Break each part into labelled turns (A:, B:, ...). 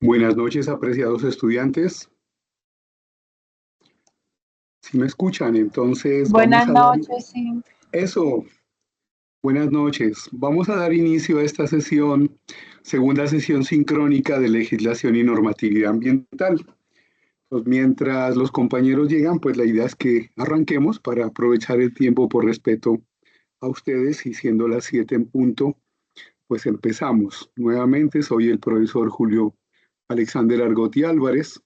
A: Buenas noches, apreciados estudiantes. Si me escuchan, entonces vamos
B: Buenas
A: a dar
B: noches, sí.
A: eso. Buenas noches. Vamos a dar inicio a esta sesión, segunda sesión sincrónica de legislación y normatividad ambiental. Pues mientras los compañeros llegan, pues la idea es que arranquemos para aprovechar el tiempo por respeto a ustedes y siendo las 7 en punto, pues empezamos. Nuevamente soy el profesor Julio Alexander Argotti Álvarez.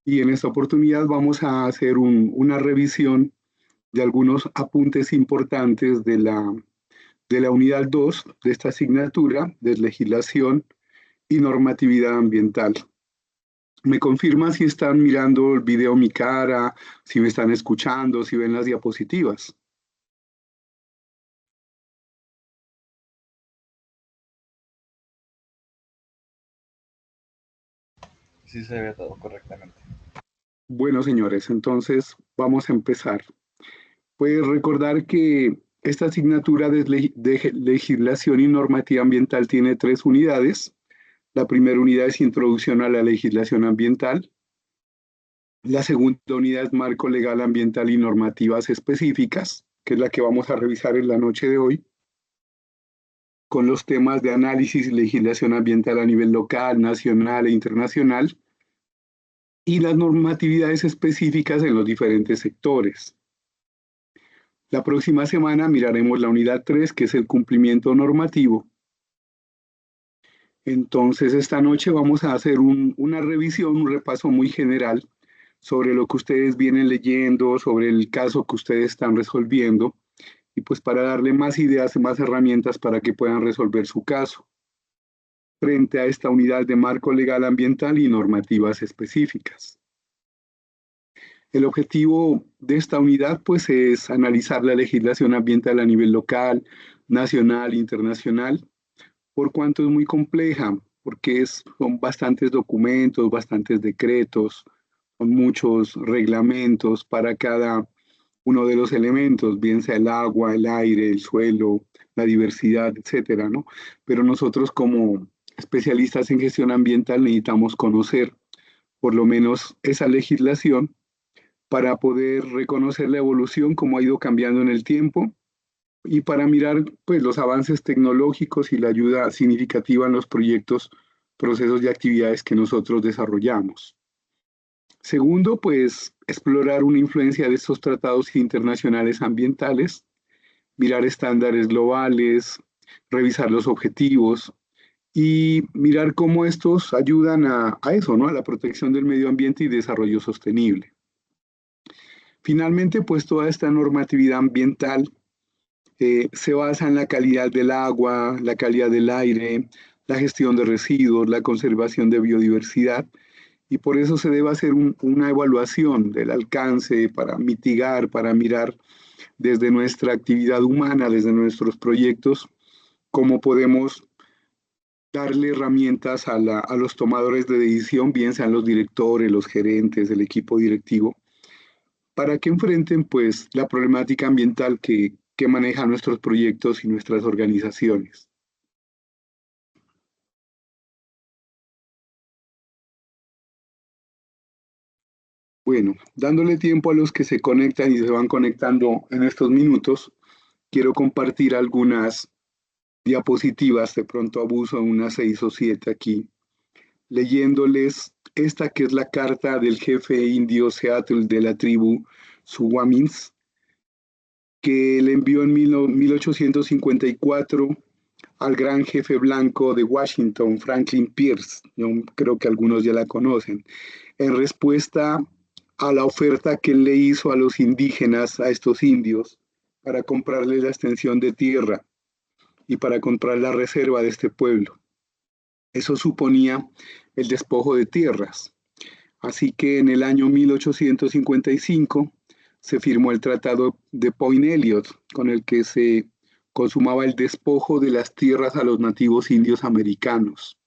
A: Y en esta oportunidad vamos a hacer una revisión de algunos apuntes importantes de la unidad 2 de esta asignatura de legislación y normatividad ambiental. ¿Me confirman si están mirando el video mi cara, si me están escuchando, si ven las diapositivas?
C: Sí se ve todo correctamente.
A: Bueno, señores, entonces vamos a empezar. Pues recordar que esta asignatura de legislación y normativa ambiental tiene 3 unidades. La primera unidad es Introducción a la legislación ambiental. La segunda unidad es Marco legal ambiental y normativas específicas, que es la que vamos a revisar en la noche de hoy, con los temas de análisis y legislación ambiental a nivel local, nacional e internacional, y las normatividades específicas en los diferentes sectores. La próxima semana miraremos la unidad 3, que es el cumplimiento normativo. Entonces, esta noche vamos a hacer una revisión, un repaso muy general sobre lo que ustedes vienen leyendo, sobre el caso que ustedes están resolviendo, y pues para darle más ideas y más herramientas para que puedan resolver su caso frente a esta unidad de marco legal ambiental y normativas específicas. El objetivo de esta unidad pues es analizar la legislación ambiental a nivel local, nacional, internacional, por cuanto es muy compleja, porque son bastantes documentos, bastantes decretos, son muchos reglamentos para cada uno de los elementos, bien sea el agua, el aire, el suelo, la diversidad, etcétera, ¿no? Pero nosotros como especialistas en gestión ambiental necesitamos conocer por lo menos esa legislación para poder reconocer la evolución, cómo ha ido cambiando en el tiempo y para mirar pues, los avances tecnológicos y la ayuda significativa en los proyectos, procesos y actividades que nosotros desarrollamos. Segundo, pues explorar una influencia de estos tratados internacionales ambientales, mirar estándares globales, revisar los objetivos y mirar cómo estos ayudan a eso, ¿no? A la protección del medio ambiente y desarrollo sostenible. Finalmente, pues toda esta normatividad ambiental se basa en la calidad del agua, la calidad del aire, la gestión de residuos, la conservación de biodiversidad, y por eso se debe hacer una evaluación del alcance para mitigar, para mirar desde nuestra actividad humana, desde nuestros proyectos, cómo podemos darle herramientas a los tomadores de decisión, bien sean los directores, los gerentes, el equipo directivo, para que enfrenten pues la problemática ambiental que manejan nuestros proyectos y nuestras organizaciones. Bueno, dándole tiempo a los que se conectan y se van conectando en estos minutos, quiero compartir algunas diapositivas, de pronto abuso unas 6 o 7 aquí, leyéndoles esta que es la carta del jefe indio Seattle de la tribu Suwamins, que le envió en 1854 al gran jefe blanco de Washington, Franklin Pierce. Yo creo que algunos ya la conocen, en respuesta a la oferta que él le hizo a los indígenas, a estos indios, para comprarles la extensión de tierra y para comprar la reserva de este pueblo. Eso suponía el despojo de tierras. Así que en el año 1855 se firmó el Tratado de Point Elliot, con el que se consumaba el despojo de las tierras a los nativos indios americanos.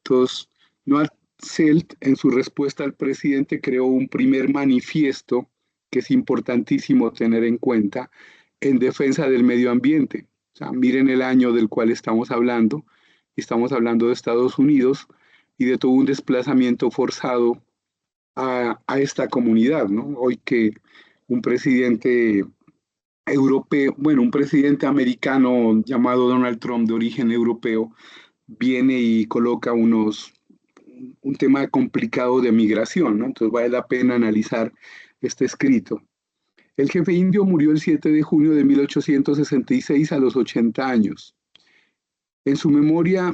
A: Entonces, Noah Selt, en su respuesta al presidente, creó un primer manifiesto que es importantísimo tener en cuenta en defensa del medio ambiente. O sea, miren el año del cual estamos hablando de Estados Unidos, y de todo un desplazamiento forzado a esta comunidad, ¿no? Hoy que un presidente europeo, bueno, un presidente americano llamado Donald Trump de origen europeo, viene y coloca un tema complicado de migración, ¿no? Entonces vale la pena analizar este escrito. El jefe indio murió el 7 de junio de 1866 a los 80 años. En su memoria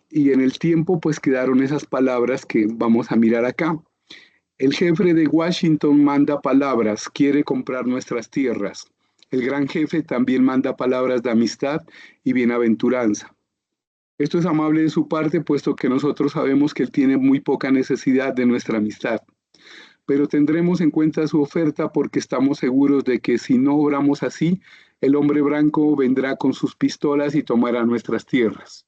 A: y en el tiempo, pues quedaron esas palabras que vamos a mirar acá. El jefe de Washington manda palabras, quiere comprar nuestras tierras. El gran jefe también manda palabras de amistad y bienaventuranza. Esto es amable de su parte, puesto que nosotros sabemos que él tiene muy poca necesidad de nuestra amistad. Pero tendremos en cuenta su oferta porque estamos seguros de que si no obramos así, el hombre blanco vendrá con sus pistolas y tomará nuestras tierras.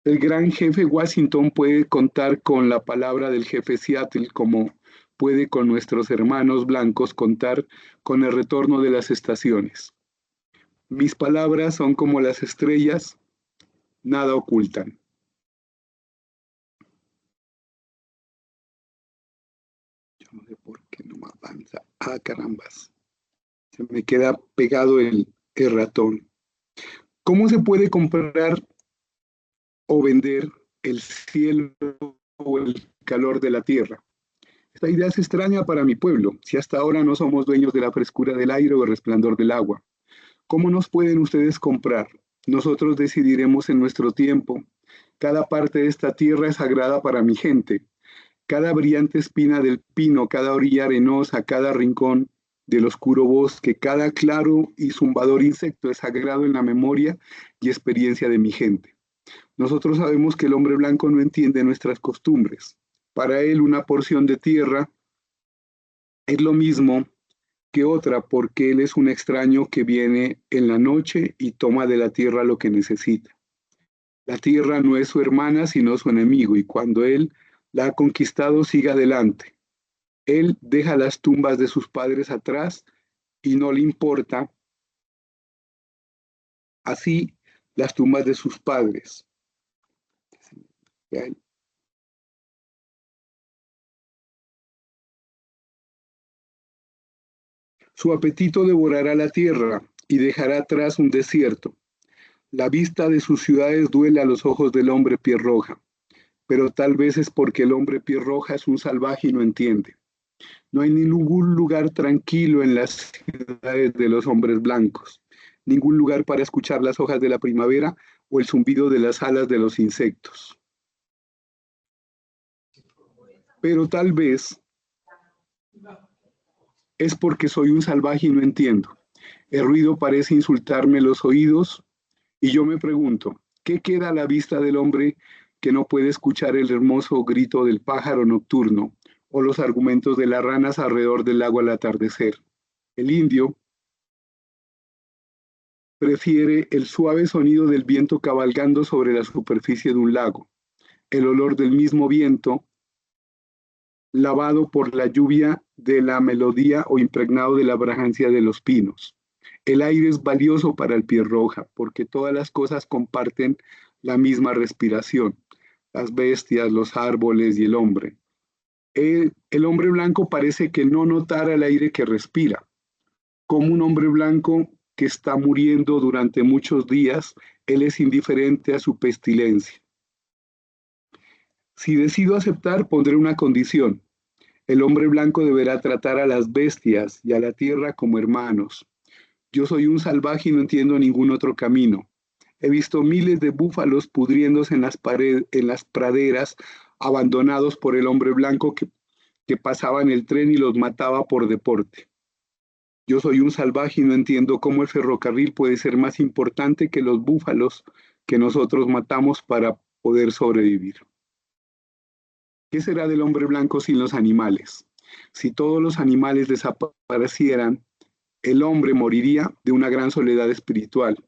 A: El gran jefe Washington puede contar con la palabra del jefe Seattle como puede con nuestros hermanos blancos contar con el retorno de las estaciones. Mis palabras son como las estrellas, nada ocultan. Yo no sé por qué no me avanza. Ah, carambas. Se me queda pegado el ratón. ¿Cómo se puede comprar o vender el cielo o el calor de la tierra? Esta idea es extraña para mi pueblo, si hasta ahora no somos dueños de la frescura del aire o el resplandor del agua. ¿Cómo nos pueden ustedes comprar? Nosotros decidiremos en nuestro tiempo. Cada parte de esta tierra es sagrada para mi gente. Cada brillante espina del pino, cada orilla arenosa, cada rincón del oscuro bosque, cada claro y zumbador insecto es sagrado en la memoria y experiencia de mi gente. Nosotros sabemos que el hombre blanco no entiende nuestras costumbres. Para él una porción de tierra es lo mismo que otra porque él es un extraño que viene en la noche y toma de la tierra lo que necesita. La tierra no es su hermana sino su enemigo y cuando él la ha conquistado sigue adelante. Él deja las tumbas de sus padres atrás y no le importa así las tumbas de sus padres. Su apetito devorará la tierra y dejará atrás un desierto. La vista de sus ciudades duele a los ojos del hombre piel roja, pero tal vez es porque el hombre piel roja es un salvaje y no entiende. No hay ningún lugar tranquilo en las ciudades de los hombres blancos, ningún lugar para escuchar las hojas de la primavera o el zumbido de las alas de los insectos. Pero tal vez es porque soy un salvaje y no entiendo. El ruido parece insultarme los oídos y yo me pregunto, ¿qué queda a la vista del hombre que no puede escuchar el hermoso grito del pájaro nocturno o los argumentos de las ranas alrededor del lago al atardecer? El indio prefiere el suave sonido del viento cabalgando sobre la superficie de un lago, el olor del mismo viento lavado por la lluvia de la melodía o impregnado de la fragancia de los pinos. El aire es valioso para el pie roja porque todas las cosas comparten la misma respiración, las bestias, los árboles y el hombre. El hombre blanco parece que no notara el aire que respira, como un hombre blanco que está muriendo durante muchos días, él es indiferente a su pestilencia. Si decido aceptar, pondré una condición. El hombre blanco deberá tratar a las bestias y a la tierra como hermanos. Yo soy un salvaje y no entiendo ningún otro camino. He visto miles de búfalos pudriéndose en las praderas, abandonados por el hombre blanco que pasaba en el tren y los mataba por deporte. Yo soy un salvaje y no entiendo cómo el ferrocarril puede ser más importante que los búfalos que nosotros matamos para poder sobrevivir. ¿Qué será del hombre blanco sin los animales? Si todos los animales desaparecieran, el hombre moriría de una gran soledad espiritual,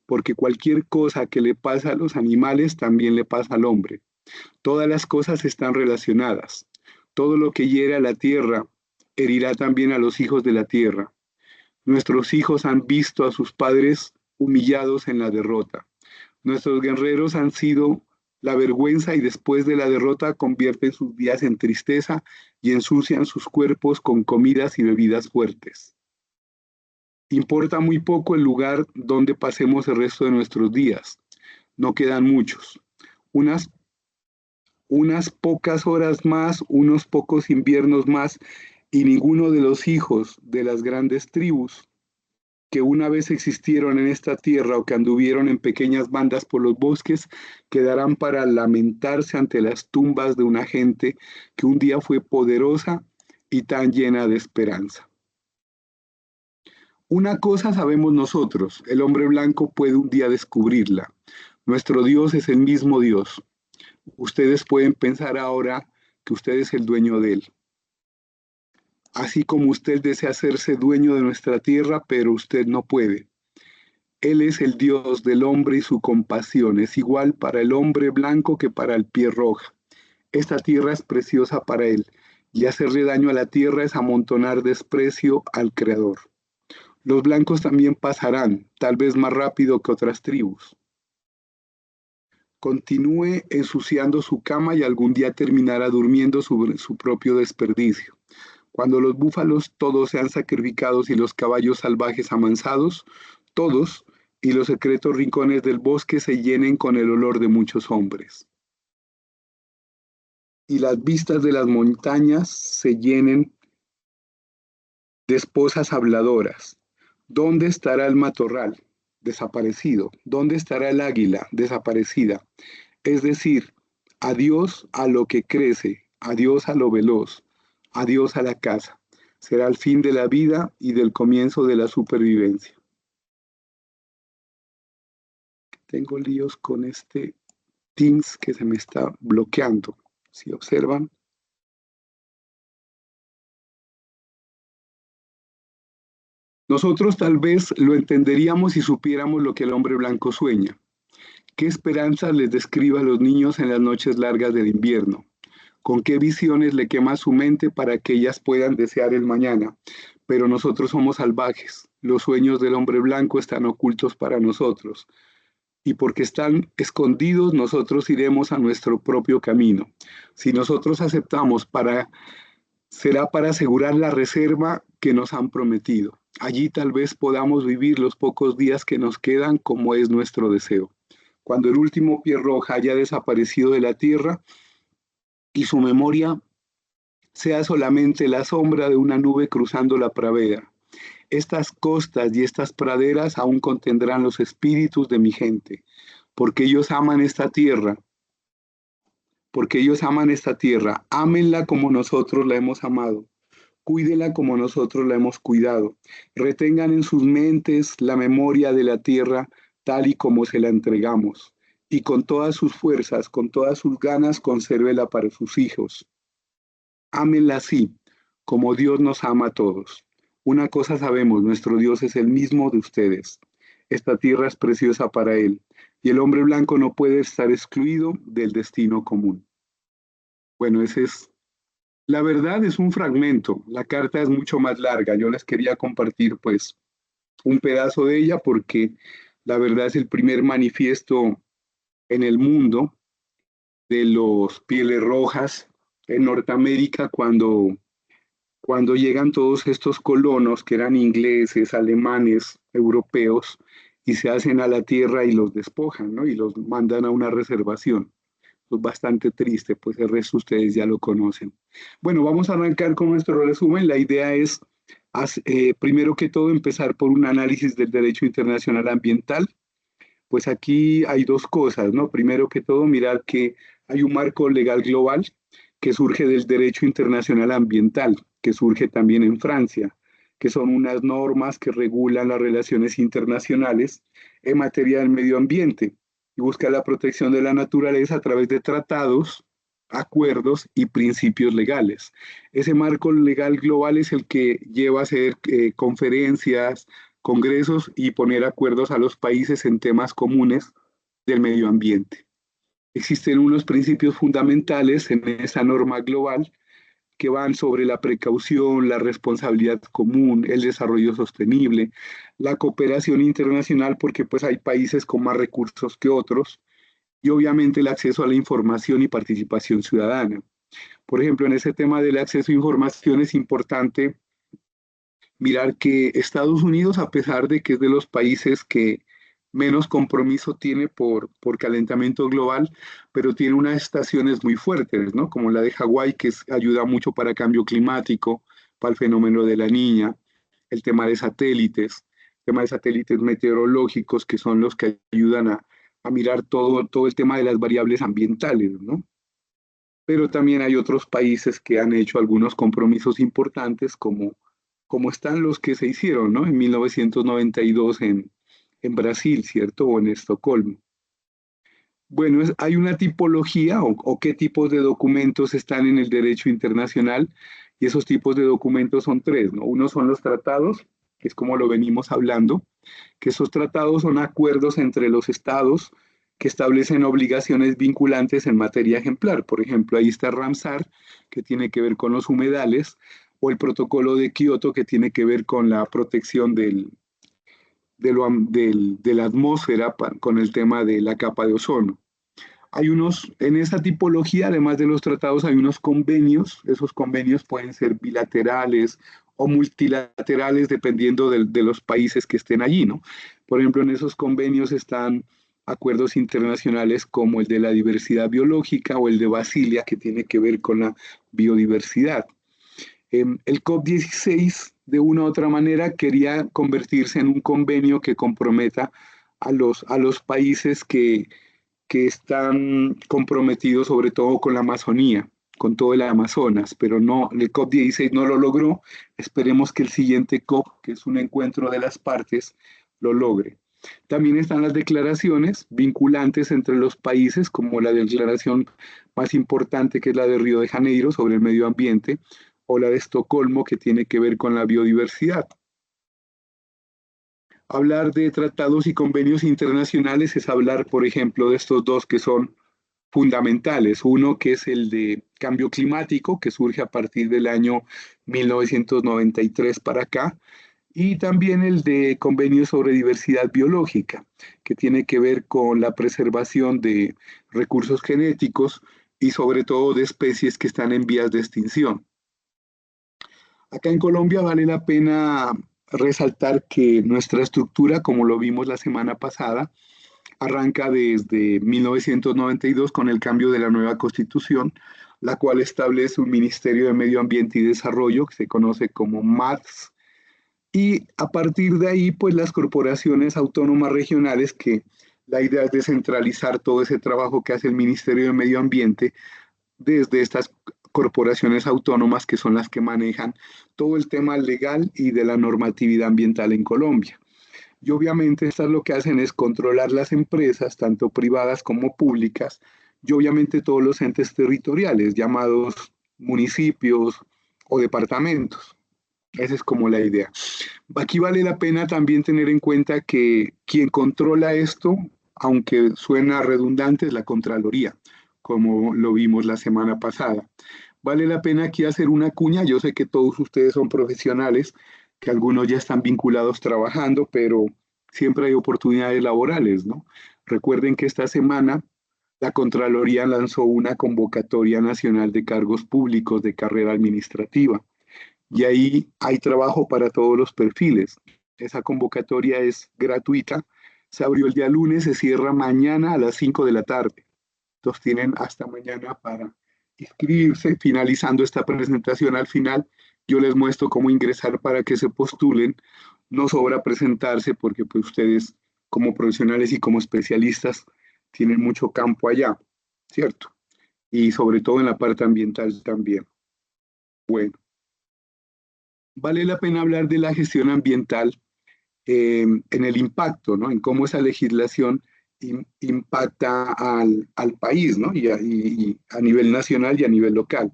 A: porque cualquier cosa que le pasa a los animales también le pasa al hombre. Todas las cosas están relacionadas. Todo lo que hiere a la tierra herirá también a los hijos de la tierra. Nuestros hijos han visto a sus padres humillados en la derrota. Nuestros guerreros han sido La vergüenza y después de la derrota convierten sus días en tristeza y ensucian sus cuerpos con comidas y bebidas fuertes. Importa muy poco el lugar donde pasemos el resto de nuestros días. No quedan muchos. Unas, unas pocas horas más, unos pocos inviernos más, y ninguno de los hijos de las grandes tribus que una vez existieron en esta tierra o que anduvieron en pequeñas bandas por los bosques, quedarán para lamentarse ante las tumbas de una gente que un día fue poderosa y tan llena de esperanza. Una cosa sabemos nosotros, el hombre blanco puede un día descubrirla. Nuestro Dios es el mismo Dios. Ustedes pueden pensar ahora que usted es el dueño de él. Así como usted desea hacerse dueño de nuestra tierra, pero usted no puede. Él es el Dios del hombre y su compasión es igual para el hombre blanco que para el pie roja. Esta tierra es preciosa para él, y hacerle daño a la tierra es amontonar desprecio al Creador. Los blancos también pasarán, tal vez más rápido que otras tribus. Continúe ensuciando su cama y algún día terminará durmiendo sobre su propio desperdicio. Cuando los búfalos todos sean sacrificados y los caballos salvajes amansados, todos y los secretos rincones del bosque se llenen con el olor de muchos hombres. Y las vistas de las montañas se llenen de esposas habladoras. ¿Dónde estará el matorral? Desaparecido. ¿Dónde estará el águila? Desaparecida. Es decir, adiós a lo que crece, adiós a lo veloz, adiós a la caza. Será el fin de la vida y del comienzo de la supervivencia. Tengo líos con este Teams que se me está bloqueando. Si observan. Nosotros tal vez lo entenderíamos si supiéramos lo que el hombre blanco sueña. ¿Qué esperanzas les describe a los niños en las noches largas del invierno? ¿Con qué visiones le quema su mente para que ellas puedan desear el mañana? Pero nosotros somos salvajes. Los sueños del hombre blanco están ocultos para nosotros. Y porque están escondidos, nosotros iremos a nuestro propio camino. Si nosotros aceptamos, será para asegurar la reserva que nos han prometido. Allí tal vez podamos vivir los pocos días que nos quedan como es nuestro deseo. Cuando el último pie roja haya desaparecido de la tierra y su memoria sea solamente la sombra de una nube cruzando la pradera. Estas costas y estas praderas aún contendrán los espíritus de mi gente, porque ellos aman esta tierra, ámenla como nosotros la hemos amado, cuídenla como nosotros la hemos cuidado, retengan en sus mentes la memoria de la tierra tal y como se la entregamos, y con todas sus fuerzas, con todas sus ganas, consérvela para sus hijos. Ámenla así, como Dios nos ama a todos. Una cosa sabemos, nuestro Dios es el mismo de ustedes. Esta tierra es preciosa para Él, y el hombre blanco no puede estar excluido del destino común. Bueno, la verdad es un fragmento, la carta es mucho más larga. Yo les quería compartir pues un pedazo de ella porque la verdad es el primer manifiesto en el mundo de los pieles rojas en Norteamérica cuando llegan todos estos colonos que eran ingleses, alemanes, europeos, y se hacen a la tierra y los despojan, ¿no? Y los mandan a una reservación. Es bastante triste, pues el resto ustedes ya lo conocen. Bueno, vamos a arrancar con nuestro resumen. La idea es, primero que todo, empezar por un análisis del derecho internacional ambiental. Pues aquí hay dos cosas, ¿no? Primero que todo, mirar que hay un marco legal global que surge del derecho internacional ambiental, que surge también en Francia, que son unas normas que regulan las relaciones internacionales en materia del medio ambiente y busca la protección de la naturaleza a través de tratados, acuerdos y principios legales. Ese marco legal global es el que lleva a hacer conferencias, congresos y poner acuerdos a los países en temas comunes del medio ambiente. Existen unos principios fundamentales en esa norma global que van sobre la precaución, la responsabilidad común, el desarrollo sostenible, la cooperación internacional, porque pues hay países con más recursos que otros, y obviamente el acceso a la información y participación ciudadana. Por ejemplo, en ese tema del acceso a información es importante mirar que Estados Unidos, a pesar de que es de los países que menos compromiso tiene por calentamiento global, pero tiene unas estaciones muy fuertes, ¿no? Como la de Hawái, que ayuda mucho para cambio climático, para el fenómeno de la niña, el tema de satélites meteorológicos, que son los que ayudan a mirar todo el tema de las variables ambientales, ¿no? Pero también hay otros países que han hecho algunos compromisos importantes, como están los que se hicieron, ¿no? En 1992 en Brasil, ¿cierto? O en Estocolmo. Bueno, hay una tipología o qué tipos de documentos están en el derecho internacional y esos tipos de documentos son tres, ¿no? Uno son los tratados, que es como lo venimos hablando, que esos tratados son acuerdos entre los estados que establecen obligaciones vinculantes en materia ejemplar. Por ejemplo, ahí está Ramsar, que tiene que ver con los humedales, o el protocolo de Kioto, que tiene que ver con la protección de la atmósfera con el tema de la capa de ozono. En esa tipología, además de los tratados, hay unos convenios. Esos convenios pueden ser bilaterales o multilaterales, dependiendo de los países que estén allí, ¿no? Por ejemplo, en esos convenios están acuerdos internacionales como el de la diversidad biológica o el de Basilia, que tiene que ver con la biodiversidad. El COP16, de una u otra manera, quería convertirse en un convenio que comprometa a los países que están comprometidos sobre todo con la Amazonía, con todo el Amazonas, pero no, el COP16 no lo logró. Esperemos que el siguiente COP, que es un encuentro de las partes, lo logre. También están las declaraciones vinculantes entre los países, como la declaración más importante, que es la de Río de Janeiro sobre el medio ambiente, o la de Estocolmo, que tiene que ver con la biodiversidad. Hablar de tratados y convenios internacionales es hablar, por ejemplo, de estos dos que son fundamentales. Uno que es el de cambio climático, que surge a partir del año 1993 para acá, y también el de convenio sobre diversidad biológica, que tiene que ver con la preservación de recursos genéticos y sobre todo de especies que están en vías de extinción. Acá en Colombia vale la pena resaltar que nuestra estructura, como lo vimos la semana pasada, arranca desde 1992 con el cambio de la nueva constitución, la cual establece un Ministerio de Medio Ambiente y Desarrollo, que se conoce como MADS, y a partir de ahí, pues las corporaciones autónomas regionales, que la idea es descentralizar todo ese trabajo que hace el Ministerio de Medio Ambiente desde estas corporaciones autónomas, que son las que manejan todo el tema legal y de la normatividad ambiental en Colombia. Y obviamente estas lo que hacen es controlar las empresas, tanto privadas como públicas, y obviamente todos los entes territoriales, llamados municipios o departamentos. Esa es como la idea. Aquí vale la pena también tener en cuenta que quien controla esto, aunque suena redundante, es la Contraloría, como lo vimos la semana pasada. Vale la pena aquí hacer una cuña. Yo sé que todos ustedes son profesionales, que algunos ya están vinculados trabajando, pero siempre hay oportunidades laborales, ¿no? Recuerden que esta semana la Contraloría lanzó una convocatoria nacional de cargos públicos de carrera administrativa y ahí hay trabajo para todos los perfiles. Esa convocatoria es gratuita, se abrió el día lunes, se cierra mañana a las 5 de la tarde. Entonces tienen hasta mañana para inscribirse. Finalizando esta presentación, al final yo les muestro cómo ingresar para que se postulen. No sobra presentarse porque pues, ustedes como profesionales y como especialistas tienen mucho campo allá, ¿cierto? Y sobre todo en la parte ambiental también. Bueno, vale la pena hablar de la gestión ambiental en el impacto, ¿no? En cómo esa legislación impacta al país, ¿no? Y a nivel nacional y a nivel local.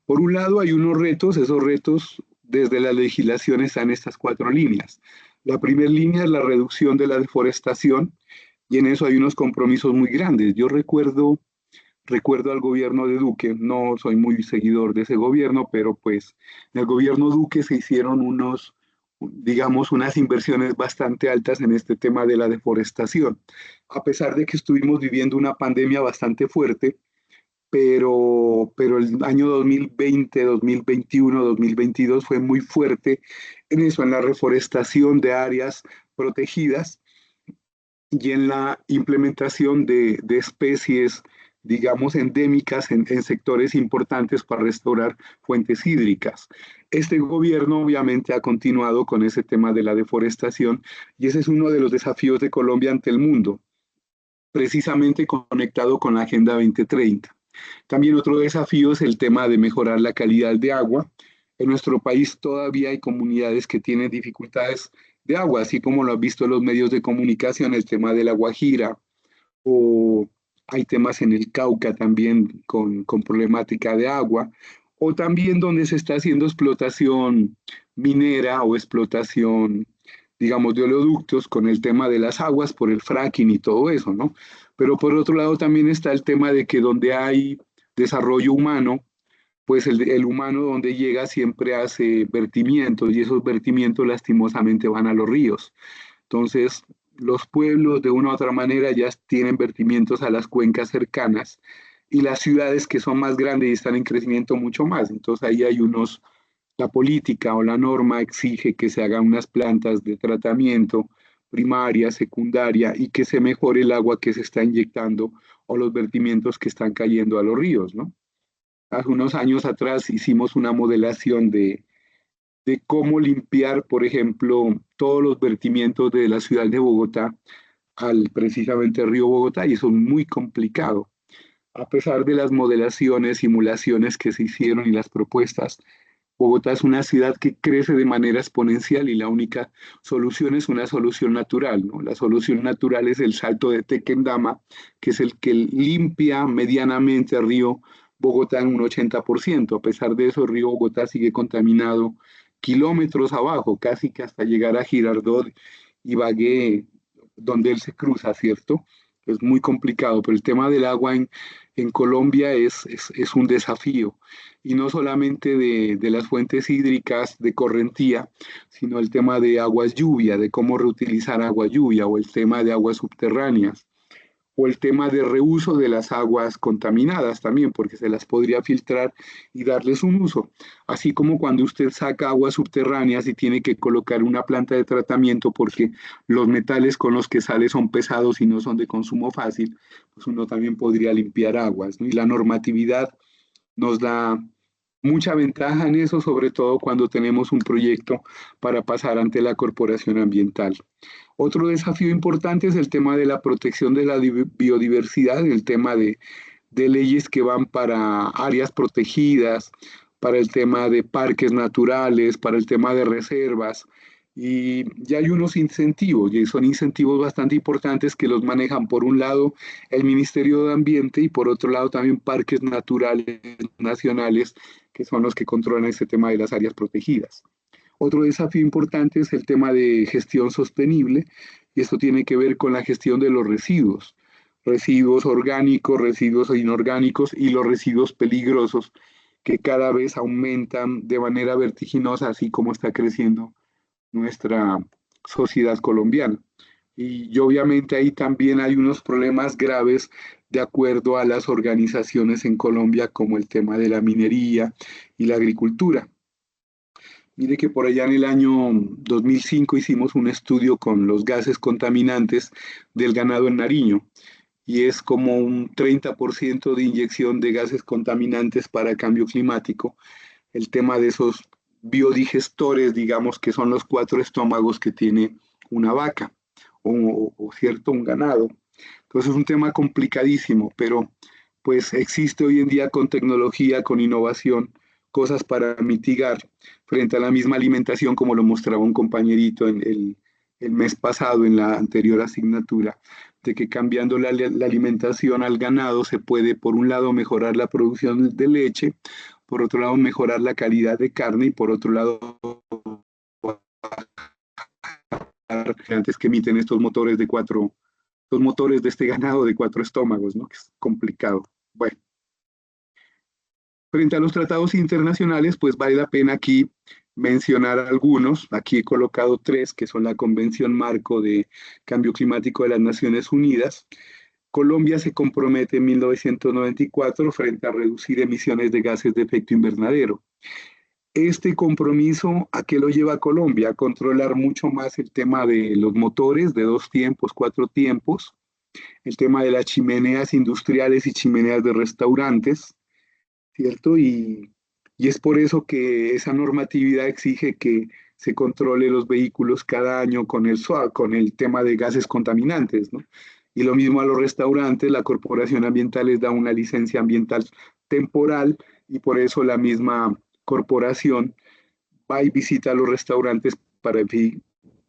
A: Por un lado, hay unos retos, esos retos desde la legislación están estas cuatro líneas. La primera línea es la reducción de la deforestación y en eso hay unos compromisos muy grandes. Yo recuerdo al gobierno de Duque, no soy muy seguidor de ese gobierno, pero pues en el gobierno Duque se hicieron digamos, unas inversiones bastante altas en este tema de la deforestación. A pesar de que estuvimos viviendo una pandemia bastante fuerte, pero el año 2020, 2021, 2022 fue muy fuerte en eso, en la reforestación de áreas protegidas y en la implementación de especies, digamos, endémicas en sectores importantes para restaurar fuentes hídricas. Este gobierno obviamente ha continuado con ese tema de la deforestación y ese es uno de los desafíos de Colombia ante el mundo, precisamente conectado con la Agenda 2030. También otro desafío es el tema de mejorar la calidad de agua. En nuestro país todavía hay comunidades que tienen dificultades de agua, así como lo han visto en los medios de comunicación, el tema de la Guajira, o hay temas en el Cauca también con problemática de agua, o también donde se está haciendo explotación minera o explotación, digamos, de oleoductos con el tema de las aguas por el fracking y todo eso, ¿no? Pero por otro lado también está el tema de que donde hay desarrollo humano, pues el humano donde llega siempre hace vertimientos y esos vertimientos lastimosamente van a los ríos. Entonces, los pueblos de una u otra manera ya tienen vertimientos a las cuencas cercanas y las ciudades que son más grandes y están en crecimiento mucho más. Entonces, ahí hay unos, la política o la norma exige que se hagan unas plantas de tratamiento primaria, secundaria y que se mejore el agua que se está inyectando o los vertimientos que están cayendo a los ríos, ¿no? Hace unos años atrás hicimos una modelación de cómo limpiar, por ejemplo, todos los vertimientos de la ciudad de Bogotá al precisamente río Bogotá, y eso es muy complicado. A pesar de las modelaciones, simulaciones que se hicieron y las propuestas, Bogotá es una ciudad que crece de manera exponencial y la única solución es una solución natural, ¿no? La solución natural es el salto de Tequendama, que es el que limpia medianamente el río Bogotá en un 80%. A pesar de eso, el río Bogotá sigue contaminado kilómetros abajo, casi que hasta llegar a Girardot y Bagué, donde él se cruza, ¿cierto? Es muy complicado, pero el tema del agua en Colombia es un desafío y no solamente de las fuentes hídricas de correntía, sino el tema de aguas lluvia, de cómo reutilizar agua lluvia, o el tema de aguas subterráneas, o el tema de reuso de las aguas contaminadas también, porque se las podría filtrar y darles un uso. Así como cuando usted saca aguas subterráneas y tiene que colocar una planta de tratamiento porque los metales con los que sale son pesados y no son de consumo fácil, pues uno también podría limpiar aguas, ¿no? Y la normatividad nos da mucha ventaja en eso, sobre todo cuando tenemos un proyecto para pasar ante la corporación ambiental. Otro desafío importante es el tema de la protección de la biodiversidad, el tema de leyes que van para áreas protegidas, para el tema de parques naturales, para el tema de reservas. Y ya hay unos incentivos, y son incentivos bastante importantes que los manejan por un lado el Ministerio de Ambiente y por otro lado también parques naturales nacionales, que son los que controlan este tema de las áreas protegidas. Otro desafío importante es el tema de gestión sostenible, y esto tiene que ver con la gestión de los residuos, residuos orgánicos, residuos inorgánicos y los residuos peligrosos que cada vez aumentan de manera vertiginosa, así como está creciendo nuestra sociedad colombiana. Y obviamente ahí también hay unos problemas graves de acuerdo a las organizaciones en Colombia, como el tema de la minería y la agricultura. Mire que por allá en el año 2005 hicimos un estudio con los gases contaminantes del ganado en Nariño y es como un 30% de inyección de gases contaminantes para cambio climático. El tema de esos biodigestores, digamos que son los cuatro estómagos que tiene una vaca o cierto, un ganado. Entonces es un tema complicadísimo, pero pues existe hoy en día con tecnología, con innovación, cosas para mitigar frente a la misma alimentación, como lo mostraba un compañerito en el mes pasado en la anterior asignatura, de que cambiando la alimentación al ganado se puede, por un lado, mejorar la producción de leche, por otro lado, mejorar la calidad de carne y por otro lado, antes que emiten estos motores de cuatro, los motores de este ganado de cuatro estómagos, ¿no? Que es complicado. Bueno, frente a los tratados internacionales, pues vale la pena aquí mencionar algunos. Aquí he colocado tres, que son la Convención Marco de Cambio Climático de las Naciones Unidas. Colombia se compromete en 1994 frente a reducir emisiones de gases de efecto invernadero. Este compromiso, ¿a qué lo lleva Colombia? A controlar mucho más el tema de los motores de 2 tiempos, 4 tiempos, el tema de las chimeneas industriales y chimeneas de restaurantes, ¿cierto? Y es por eso que esa normatividad exige que se controle los vehículos cada año con el SOA, con el tema de gases contaminantes, ¿no? Y lo mismo a los restaurantes, la Corporación Ambiental les da una licencia ambiental temporal y por eso la misma corporación va y visita los restaurantes para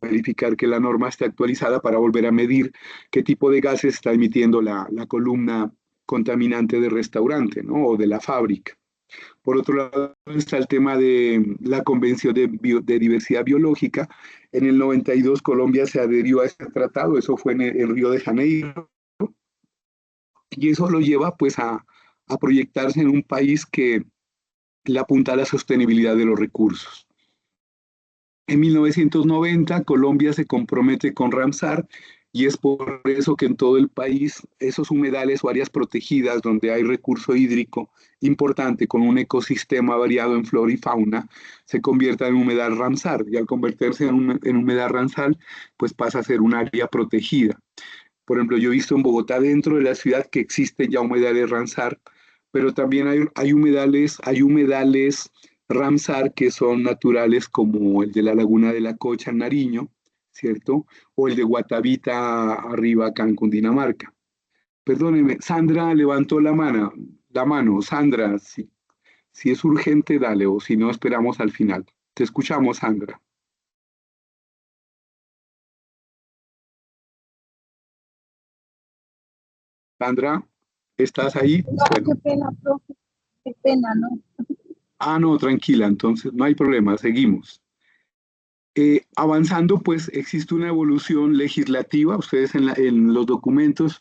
A: verificar que la norma esté actualizada para volver a medir qué tipo de gases está emitiendo la columna contaminante del restaurante, ¿no? O de la fábrica. Por otro lado está el tema de la Convención de Diversidad Biológica. En el 92 Colombia se adherió a este tratado, eso fue en Río de Janeiro, y eso lo lleva pues a proyectarse en un país que le apunta a la sostenibilidad de los recursos. En 1990 Colombia se compromete con Ramsar y es por eso que en todo el país esos humedales o áreas protegidas donde hay recurso hídrico importante con un ecosistema variado en flora y fauna se convierta en humedal Ramsar y al convertirse en humedal Ramsar pues pasa a ser un área protegida. Por ejemplo, yo he visto en Bogotá dentro de la ciudad que existen ya humedales Ramsar, pero también hay humedales Ramsar que son naturales como el de la Laguna de la Cocha en Nariño, ¿cierto? O el de Guatavita arriba acá en Cundinamarca. Perdóneme, Sandra levantó la mano, Sandra, si es urgente, dale, o si no, esperamos al final. Te escuchamos, Sandra. Sandra, ¿estás ahí?
B: No,
A: Bueno,
B: qué pena, profe, qué pena, ¿no?
A: no, tranquila, entonces no hay problema, seguimos. Avanzando, pues existe una evolución legislativa. Ustedes en los documentos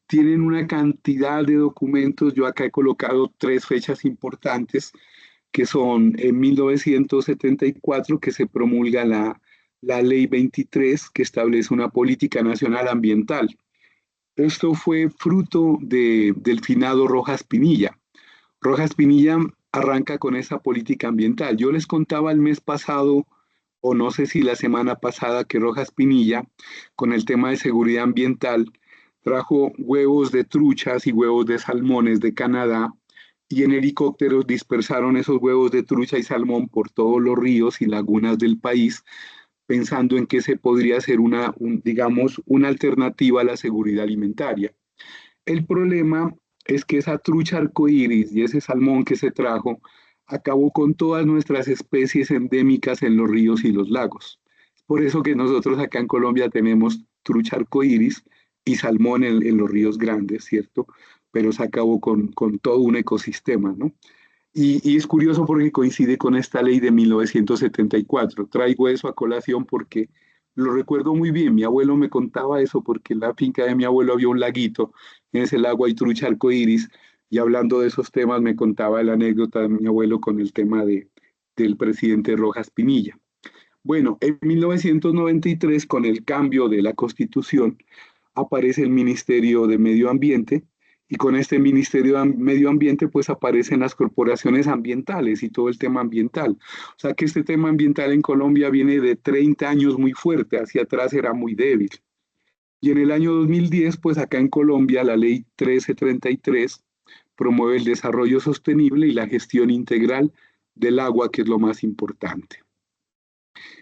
A: tienen una cantidad de documentos. Yo acá he colocado tres fechas importantes, que son en 1974, que se promulga la Ley 23, que establece una política nacional ambiental. Esto fue fruto del finado Rojas Pinilla. Rojas Pinilla arranca con esa política ambiental. Yo les contaba el mes pasado, o no sé si la semana pasada, que Rojas Pinilla, con el tema de seguridad ambiental, trajo huevos de truchas y huevos de salmones de Canadá y en helicópteros dispersaron esos huevos de trucha y salmón por todos los ríos y lagunas del país, pensando en que se podría hacer digamos, una alternativa a la seguridad alimentaria. El problema es que esa trucha arcoíris y ese salmón que se trajo acabó con todas nuestras especies endémicas en los ríos y los lagos. Es por eso que nosotros acá en Colombia tenemos trucha arcoíris y salmón en los ríos grandes, ¿cierto? Pero se acabó con todo un ecosistema, ¿no? Y es curioso porque coincide con esta ley de 1974. Traigo eso a colación porque lo recuerdo muy bien. Mi abuelo me contaba eso porque en la finca de mi abuelo había un laguito. En ese lago hay trucha arcoíris. Y hablando de esos temas, me contaba la anécdota de mi abuelo con el tema del presidente Rojas Pinilla. Bueno, en 1993, con el cambio de la Constitución, aparece el Ministerio de Medio Ambiente y con este Ministerio de Medio Ambiente pues aparecen las corporaciones ambientales y todo el tema ambiental. O sea que este tema ambiental en Colombia viene de 30 años muy fuerte, hacia atrás era muy débil. Y en el año 2010 pues acá en Colombia la ley 1333 promueve el desarrollo sostenible y la gestión integral del agua, que es lo más importante.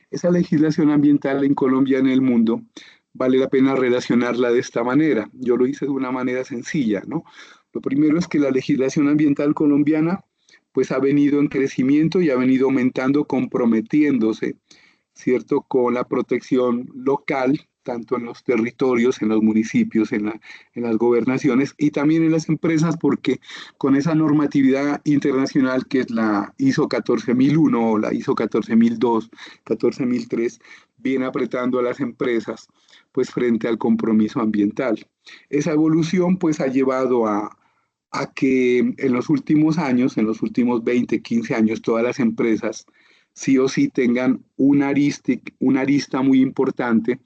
A: Esa legislación ambiental en Colombia, en el mundo, vale la pena relacionarla de esta manera. Yo lo hice de una manera sencilla, ¿no? Lo primero es que la legislación ambiental colombiana pues ha venido en crecimiento y ha venido aumentando, comprometiéndose, ¿cierto?, con la protección local, tanto en los territorios, en los municipios, en las gobernaciones y también en las empresas, porque con esa normatividad internacional que es la ISO 14001 o la ISO 14002, 14003, viene apretando a las empresas pues frente al compromiso ambiental. Esa evolución pues ha llevado a que en los últimos años, en los últimos 20, 15 años, todas las empresas sí o sí tengan una arista muy importante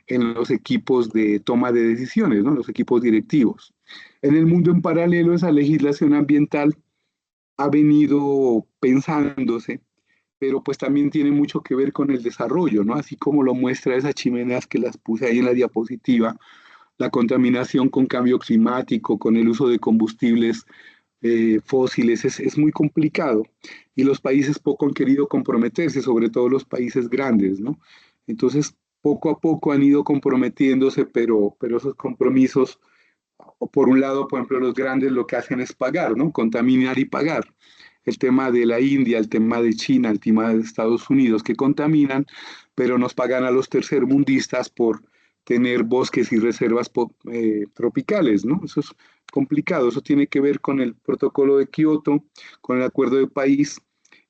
A: en los equipos de toma de decisiones, ¿no? Los equipos directivos. En el mundo en paralelo, esa legislación ambiental ha venido pensándose, pero pues también tiene mucho que ver con el desarrollo, ¿no? Así como lo muestra esas chimeneas que las puse ahí en la diapositiva, la contaminación con cambio climático, con el uso de combustibles fósiles, es muy complicado y los países poco han querido comprometerse, sobre todo los países grandes, ¿no? Entonces, poco a poco han ido comprometiéndose, pero esos compromisos, o por un lado, por ejemplo, los grandes lo que hacen es pagar, ¿no? Contaminar y pagar. El tema de la India, el tema de China, el tema de Estados Unidos, que contaminan, pero nos pagan a los tercermundistas por tener bosques y reservas tropicales, ¿no? Eso es complicado, eso tiene que ver con el protocolo de Kioto, con el acuerdo de París,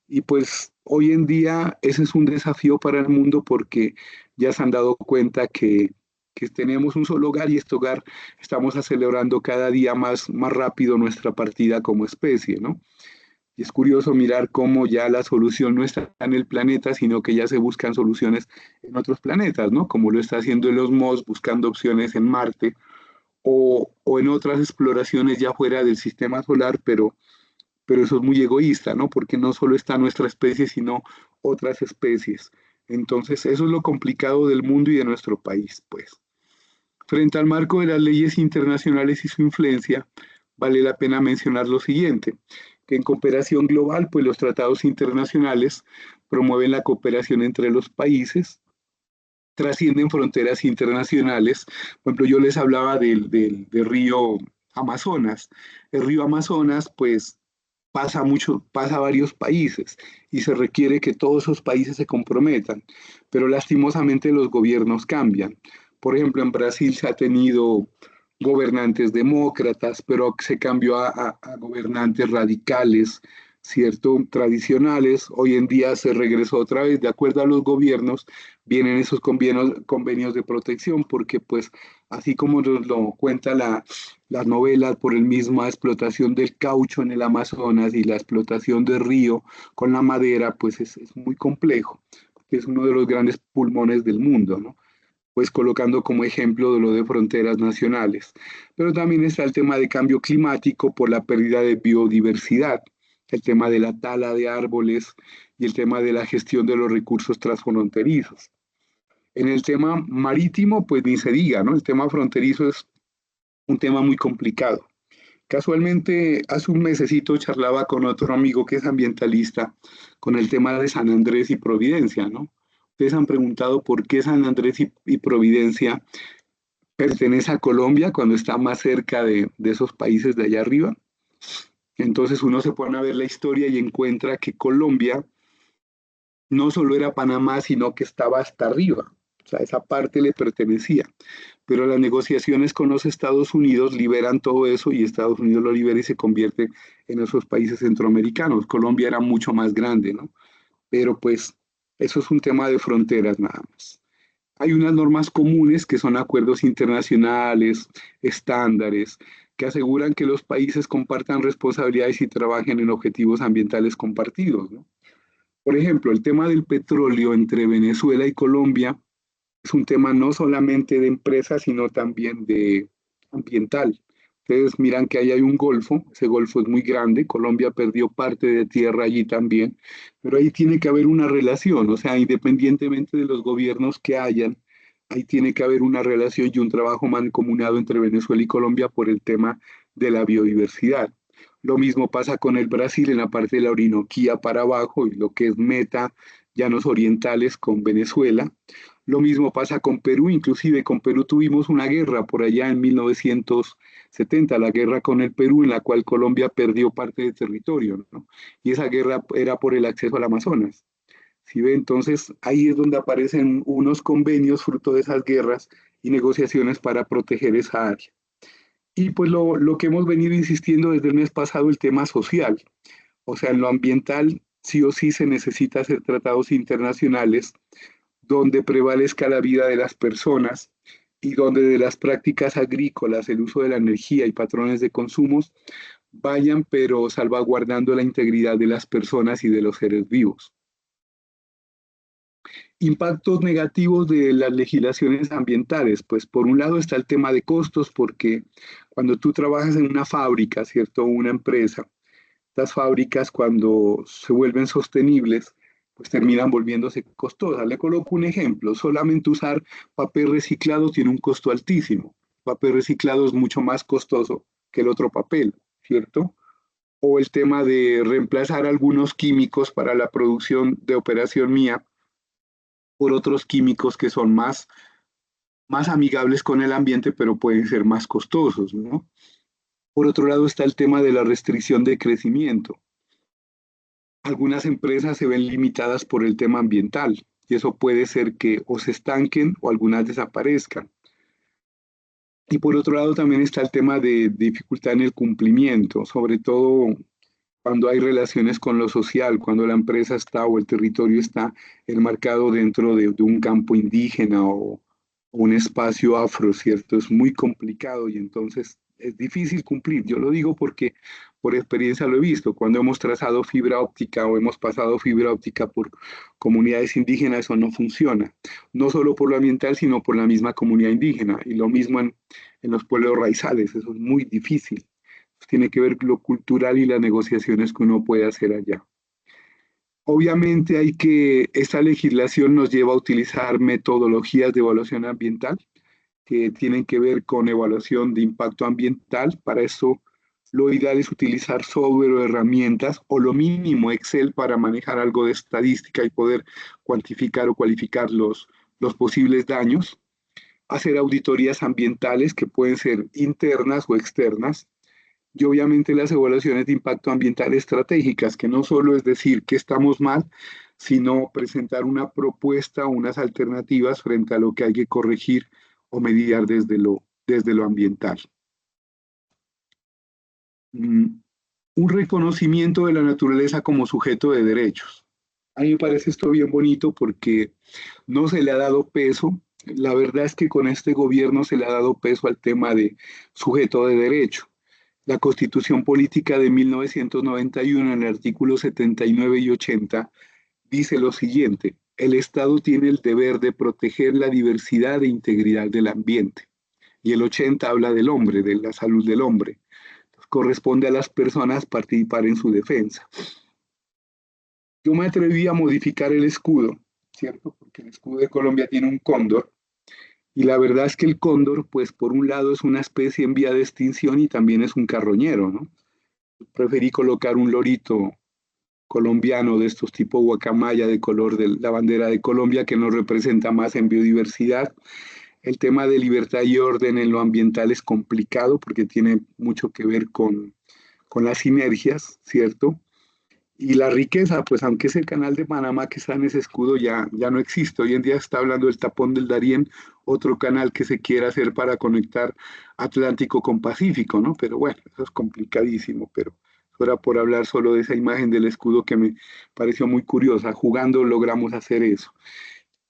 A: y pues hoy en día ese es un desafío para el mundo porque ya se han dado cuenta que tenemos un solo hogar y este hogar estamos acelerando cada día más rápido nuestra partida como especie, ¿no? Y es curioso mirar cómo ya la solución no está en el planeta, sino que ya se buscan soluciones en otros planetas, ¿no? Como lo está haciendo Elon Musk buscando opciones en Marte o en otras exploraciones ya fuera del sistema solar, pero eso es muy egoísta, ¿no? Porque no solo está nuestra especie, sino otras especies. Entonces, eso es lo complicado del mundo y de nuestro país, pues. Frente al marco de las leyes internacionales y su influencia, vale la pena mencionar lo siguiente, que en cooperación global, pues los tratados internacionales promueven la cooperación entre los países, trascienden fronteras internacionales. Por ejemplo, yo les hablaba del río Amazonas. El río Amazonas, pues, pasa a varios países y se requiere que todos esos países se comprometan, pero lastimosamente los gobiernos cambian. Por ejemplo, en Brasil se ha tenido gobernantes demócratas, pero se cambió a gobernantes radicales, ¿cierto? Tradicionales. Hoy en día se regresó otra vez, de acuerdo a los gobiernos, vienen esos convenios de protección, porque pues así como nos lo cuenta las novelas por el misma explotación del caucho en el Amazonas y la explotación del río con la madera, pues es muy complejo, porque es uno de los grandes pulmones del mundo, ¿no? Pues colocando como ejemplo de lo de fronteras nacionales. Pero también está el tema de cambio climático por la pérdida de biodiversidad, el tema de la tala de árboles y el tema de la gestión de los recursos transfronterizos. En el tema marítimo, pues ni se diga, ¿no? El tema fronterizo es un tema muy complicado. Casualmente, hace un mesecito charlaba con otro amigo que es ambientalista con el tema de San Andrés y Providencia, ¿no? Ustedes han preguntado por qué San Andrés y Providencia pertenece a Colombia cuando está más cerca de esos países de allá arriba. Entonces uno se pone a ver la historia y encuentra que Colombia no solo era Panamá, sino que estaba hasta arriba. O sea, esa parte le pertenecía. Pero las negociaciones con los Estados Unidos liberan todo eso y Estados Unidos lo libera y se convierte en esos países centroamericanos. Colombia era mucho más grande, ¿no? Pero pues eso es un tema de fronteras nada más. Hay unas normas comunes que son acuerdos internacionales, estándares, que aseguran que los países compartan responsabilidades y trabajen en objetivos ambientales compartidos, ¿no? Por ejemplo, el tema del petróleo entre Venezuela y Colombia es un tema no solamente de empresas, sino también de ambiental. Ustedes miran que ahí hay un golfo, ese golfo es muy grande, Colombia perdió parte de tierra allí también, pero ahí tiene que haber una relación, o sea, independientemente de los gobiernos que hayan, ahí tiene que haber una relación y un trabajo mancomunado entre Venezuela y Colombia por el tema de la biodiversidad. Lo mismo pasa con el Brasil en la parte de la Orinoquía para abajo y lo que es Meta, Llanos Orientales con Venezuela. Lo mismo pasa con Perú, inclusive con Perú tuvimos una guerra por allá en 1970, la guerra con el Perú, en la cual Colombia perdió parte de territorio, ¿no? Y esa guerra era por el acceso al Amazonas. ¿Sí ve? Entonces ahí es donde aparecen unos convenios fruto de esas guerras y negociaciones para proteger esa área. Y pues lo que hemos venido insistiendo desde el mes pasado, el tema social. O sea, en lo ambiental sí o sí se necesita hacer tratados internacionales donde prevalezca la vida de las personas y donde de las prácticas agrícolas, el uso de la energía y patrones de consumos vayan, pero salvaguardando la integridad de las personas y de los seres vivos. Impactos negativos de las legislaciones ambientales. Pues por un lado está el tema de costos, porque cuando tú trabajas en una fábrica, ¿cierto? Una empresa, estas fábricas cuando se vuelven sostenibles, pues terminan volviéndose costosas. Le coloco un ejemplo, solamente usar papel reciclado tiene un costo altísimo. Papel reciclado es mucho más costoso que el otro papel, ¿cierto? O el tema de reemplazar algunos químicos para la producción de operación mía por otros químicos que son más amigables con el ambiente, pero pueden ser más costosos, ¿no? Por otro lado está el tema de la restricción de crecimiento. Algunas empresas se ven limitadas por el tema ambiental y eso puede ser que o se estanquen o algunas desaparezcan. Y por otro lado también está el tema de dificultad en el cumplimiento, sobre todo cuando hay relaciones con lo social, cuando la empresa está o el territorio está enmarcado dentro de un campo indígena o un espacio afro, ¿cierto? Es muy complicado y entonces es difícil cumplir. Yo lo digo porque por experiencia lo he visto. Cuando hemos trazado fibra óptica o hemos pasado fibra óptica por comunidades indígenas, eso no funciona. No solo por lo ambiental, sino por la misma comunidad indígena. Y lo mismo en los pueblos raizales. Eso es muy difícil. Tiene que ver lo cultural y las negociaciones que uno puede hacer allá. Obviamente esta legislación nos lleva a utilizar metodologías de evaluación ambiental que tienen que ver con evaluación de impacto ambiental. Para eso lo ideal es utilizar software o herramientas o lo mínimo Excel para manejar algo de estadística y poder cuantificar o cualificar los posibles daños. Hacer auditorías ambientales que pueden ser internas o externas y obviamente las evaluaciones de impacto ambiental estratégicas, que no solo es decir que estamos mal, sino presentar una propuesta o unas alternativas frente a lo que hay que corregir o mediar desde lo ambiental. Un reconocimiento de la naturaleza como sujeto de derechos. A mí me parece esto bien bonito porque no se le ha dado peso. La verdad es que con este gobierno se le ha dado peso al tema de sujeto de derecho. La Constitución Política de 1991, en el artículo 79 y 80, dice lo siguiente: el Estado tiene el deber de proteger la diversidad e integridad del ambiente. Y el 80 habla del hombre, de la salud del hombre. Corresponde a las personas participar en su defensa. Yo me atreví a modificar el escudo, ¿cierto? Porque el escudo de Colombia tiene un cóndor. Y la verdad es que el cóndor, pues por un lado es una especie en vía de extinción y también es un carroñero, ¿no? Preferí colocar un lorito colombiano de estos tipo guacamaya de color de la bandera de Colombia que nos representa más en biodiversidad. El tema de libertad y orden en lo ambiental es complicado porque tiene mucho que ver con las sinergias, ¿cierto? Y la riqueza, pues aunque ese canal de Panamá que está en ese escudo ya no existe, hoy en día está hablando del tapón del Darién, otro canal que se quiere hacer para conectar Atlántico con Pacífico, ¿no? Pero bueno, eso es complicadísimo, pero eso era por hablar solo de esa imagen del escudo que me pareció muy curiosa. Jugando logramos hacer eso.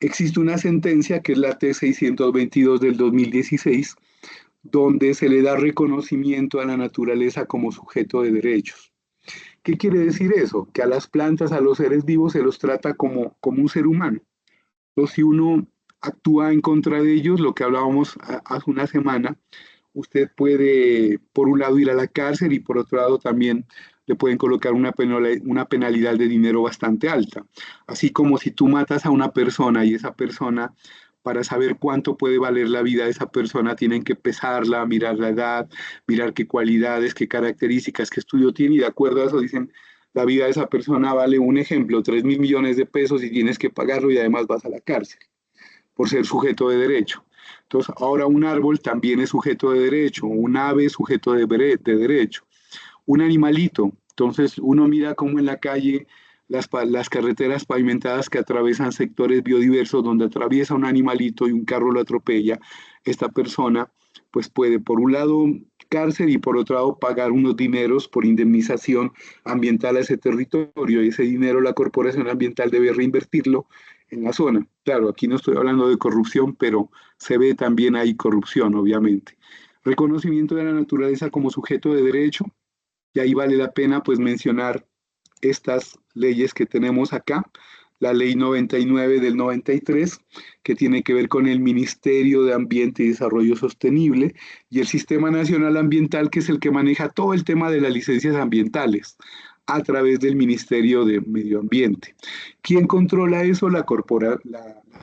A: Existe una sentencia que es la T-622 del 2016, donde se le da reconocimiento a la naturaleza como sujeto de derechos. ¿Qué quiere decir eso? Que a las plantas, a los seres vivos se los trata como un ser humano. Entonces, si uno actúa en contra de ellos, lo que hablábamos hace una semana, usted puede, por un lado, ir a la cárcel y por otro lado también le pueden colocar una penalidad de dinero bastante alta. Así como si tú matas a una persona y esa persona, para saber cuánto puede valer la vida de esa persona, tienen que pesarla, mirar la edad, mirar qué cualidades, qué características, qué estudio tiene y de acuerdo a eso dicen, la vida de esa persona vale, un ejemplo, 3.000 millones de pesos y tienes que pagarlo y además vas a la cárcel por ser sujeto de derecho. Entonces, ahora un árbol también es sujeto de derecho, un ave es sujeto de derecho, un animalito. Entonces, uno mira cómo en la calle las carreteras pavimentadas que atraviesan sectores biodiversos donde atraviesa un animalito y un carro lo atropella, esta persona pues puede, por un lado, cárcel y por otro lado, pagar unos dineros por indemnización ambiental a ese territorio y ese dinero la corporación ambiental debe reinvertirlo en la zona. Claro, aquí no estoy hablando de corrupción, pero se ve también ahí corrupción, obviamente. Reconocimiento de la naturaleza como sujeto de derecho, y ahí vale la pena pues mencionar estas leyes que tenemos acá. la Ley 99 del 93, que tiene que ver con el Ministerio de Ambiente y Desarrollo Sostenible, y el Sistema Nacional Ambiental, que es el que maneja todo el tema de las licencias ambientales a través del Ministerio de Medio Ambiente. ¿Quién controla eso? La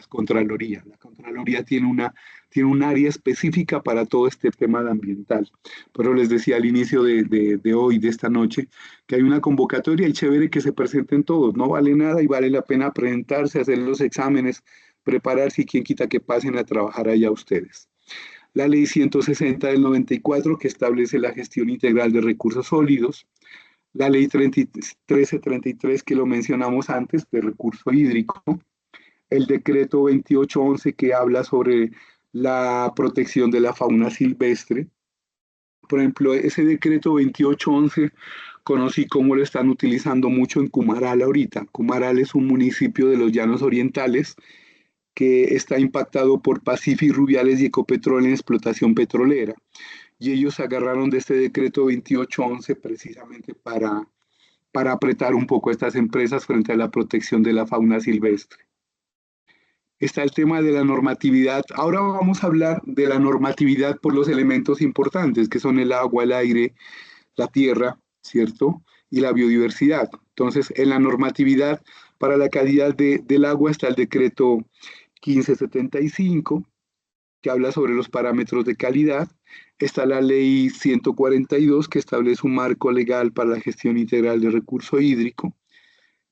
A: Contraloría. La Contraloría tiene un área específica para todo este tema de ambiental. Pero les decía al inicio de hoy, de esta noche, que hay una convocatoria y chévere que se presenten todos. No vale nada y vale la pena presentarse, hacer los exámenes, prepararse y quien quita que pasen a trabajar allá ustedes. La ley 160 del 94 que establece la gestión integral de recursos sólidos, la ley 1333 que lo mencionamos antes de recurso hídrico, el decreto 2811 que habla sobre la protección de la fauna silvestre. Por ejemplo, ese decreto 2811 conocí cómo lo están utilizando mucho en Cumaral ahorita. Cumaral es un municipio de los Llanos Orientales que está impactado por Pacífico, Rubiales y Ecopetrol en explotación petrolera. Y ellos se agarraron de este decreto 2811 precisamente para apretar un poco a estas empresas frente a la protección de la fauna silvestre. Está el tema de la normatividad. Ahora vamos a hablar de la normatividad por los elementos importantes, que son el agua, el aire, la tierra, ¿cierto? Y la biodiversidad. Entonces, en la normatividad para la calidad del agua está el decreto 1575, que habla sobre los parámetros de calidad. Está la ley 142, que establece un marco legal para la gestión integral de recurso hídrico.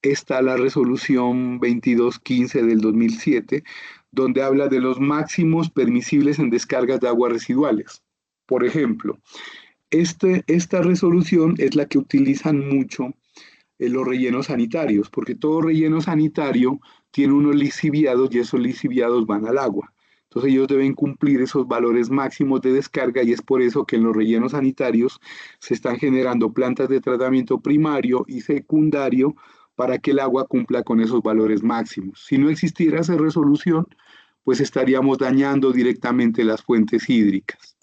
A: Está la resolución 2215 del 2007, donde habla de los máximos permisibles en descargas de aguas residuales. Por ejemplo, esta resolución es la que utilizan mucho los rellenos sanitarios, porque todo relleno sanitario tiene unos lixiviados y esos lixiviados van al agua. Entonces ellos deben cumplir esos valores máximos de descarga y es por eso que en los rellenos sanitarios se están generando plantas de tratamiento primario y secundario para que el agua cumpla con esos valores máximos. Si no existiera esa resolución, pues estaríamos dañando directamente las fuentes hídricas.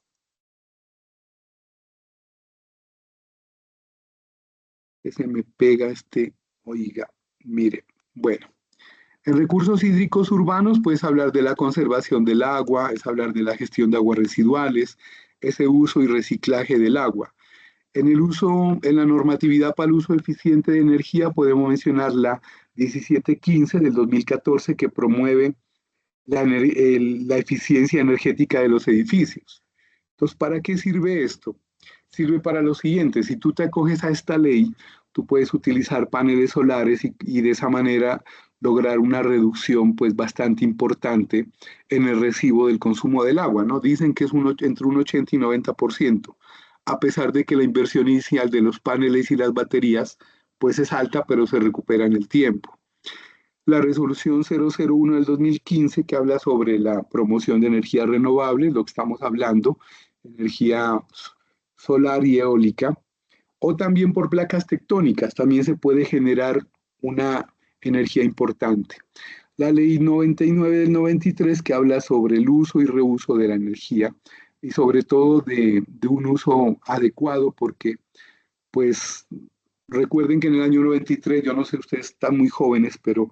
A: Que se me pega oiga, mire, bueno. En recursos hídricos urbanos puedes hablar de la conservación del agua, es hablar de la gestión de aguas residuales, ese uso y reciclaje del agua. En la normatividad para el uso eficiente de energía podemos mencionar la 1715 del 2014 que promueve la eficiencia energética de los edificios. Entonces, ¿para qué sirve esto? Sirve para lo siguiente, si tú te acoges a esta ley, tú puedes utilizar paneles solares y de esa manera lograr una reducción pues bastante importante en el recibo del consumo del agua, ¿no? Dicen que es entre un 80 y 90%, a pesar de que la inversión inicial de los paneles y las baterías pues es alta, pero se recupera en el tiempo. La resolución 001 del 2015 que habla sobre la promoción de energías renovables, lo que estamos hablando, energía solar y eólica, o también por placas tectónicas, también se puede generar una energía importante. La ley 99 del 93 que habla sobre el uso y reuso de la energía y sobre todo de un uso adecuado porque pues recuerden que en el año 93, yo no sé, ustedes están muy jóvenes, pero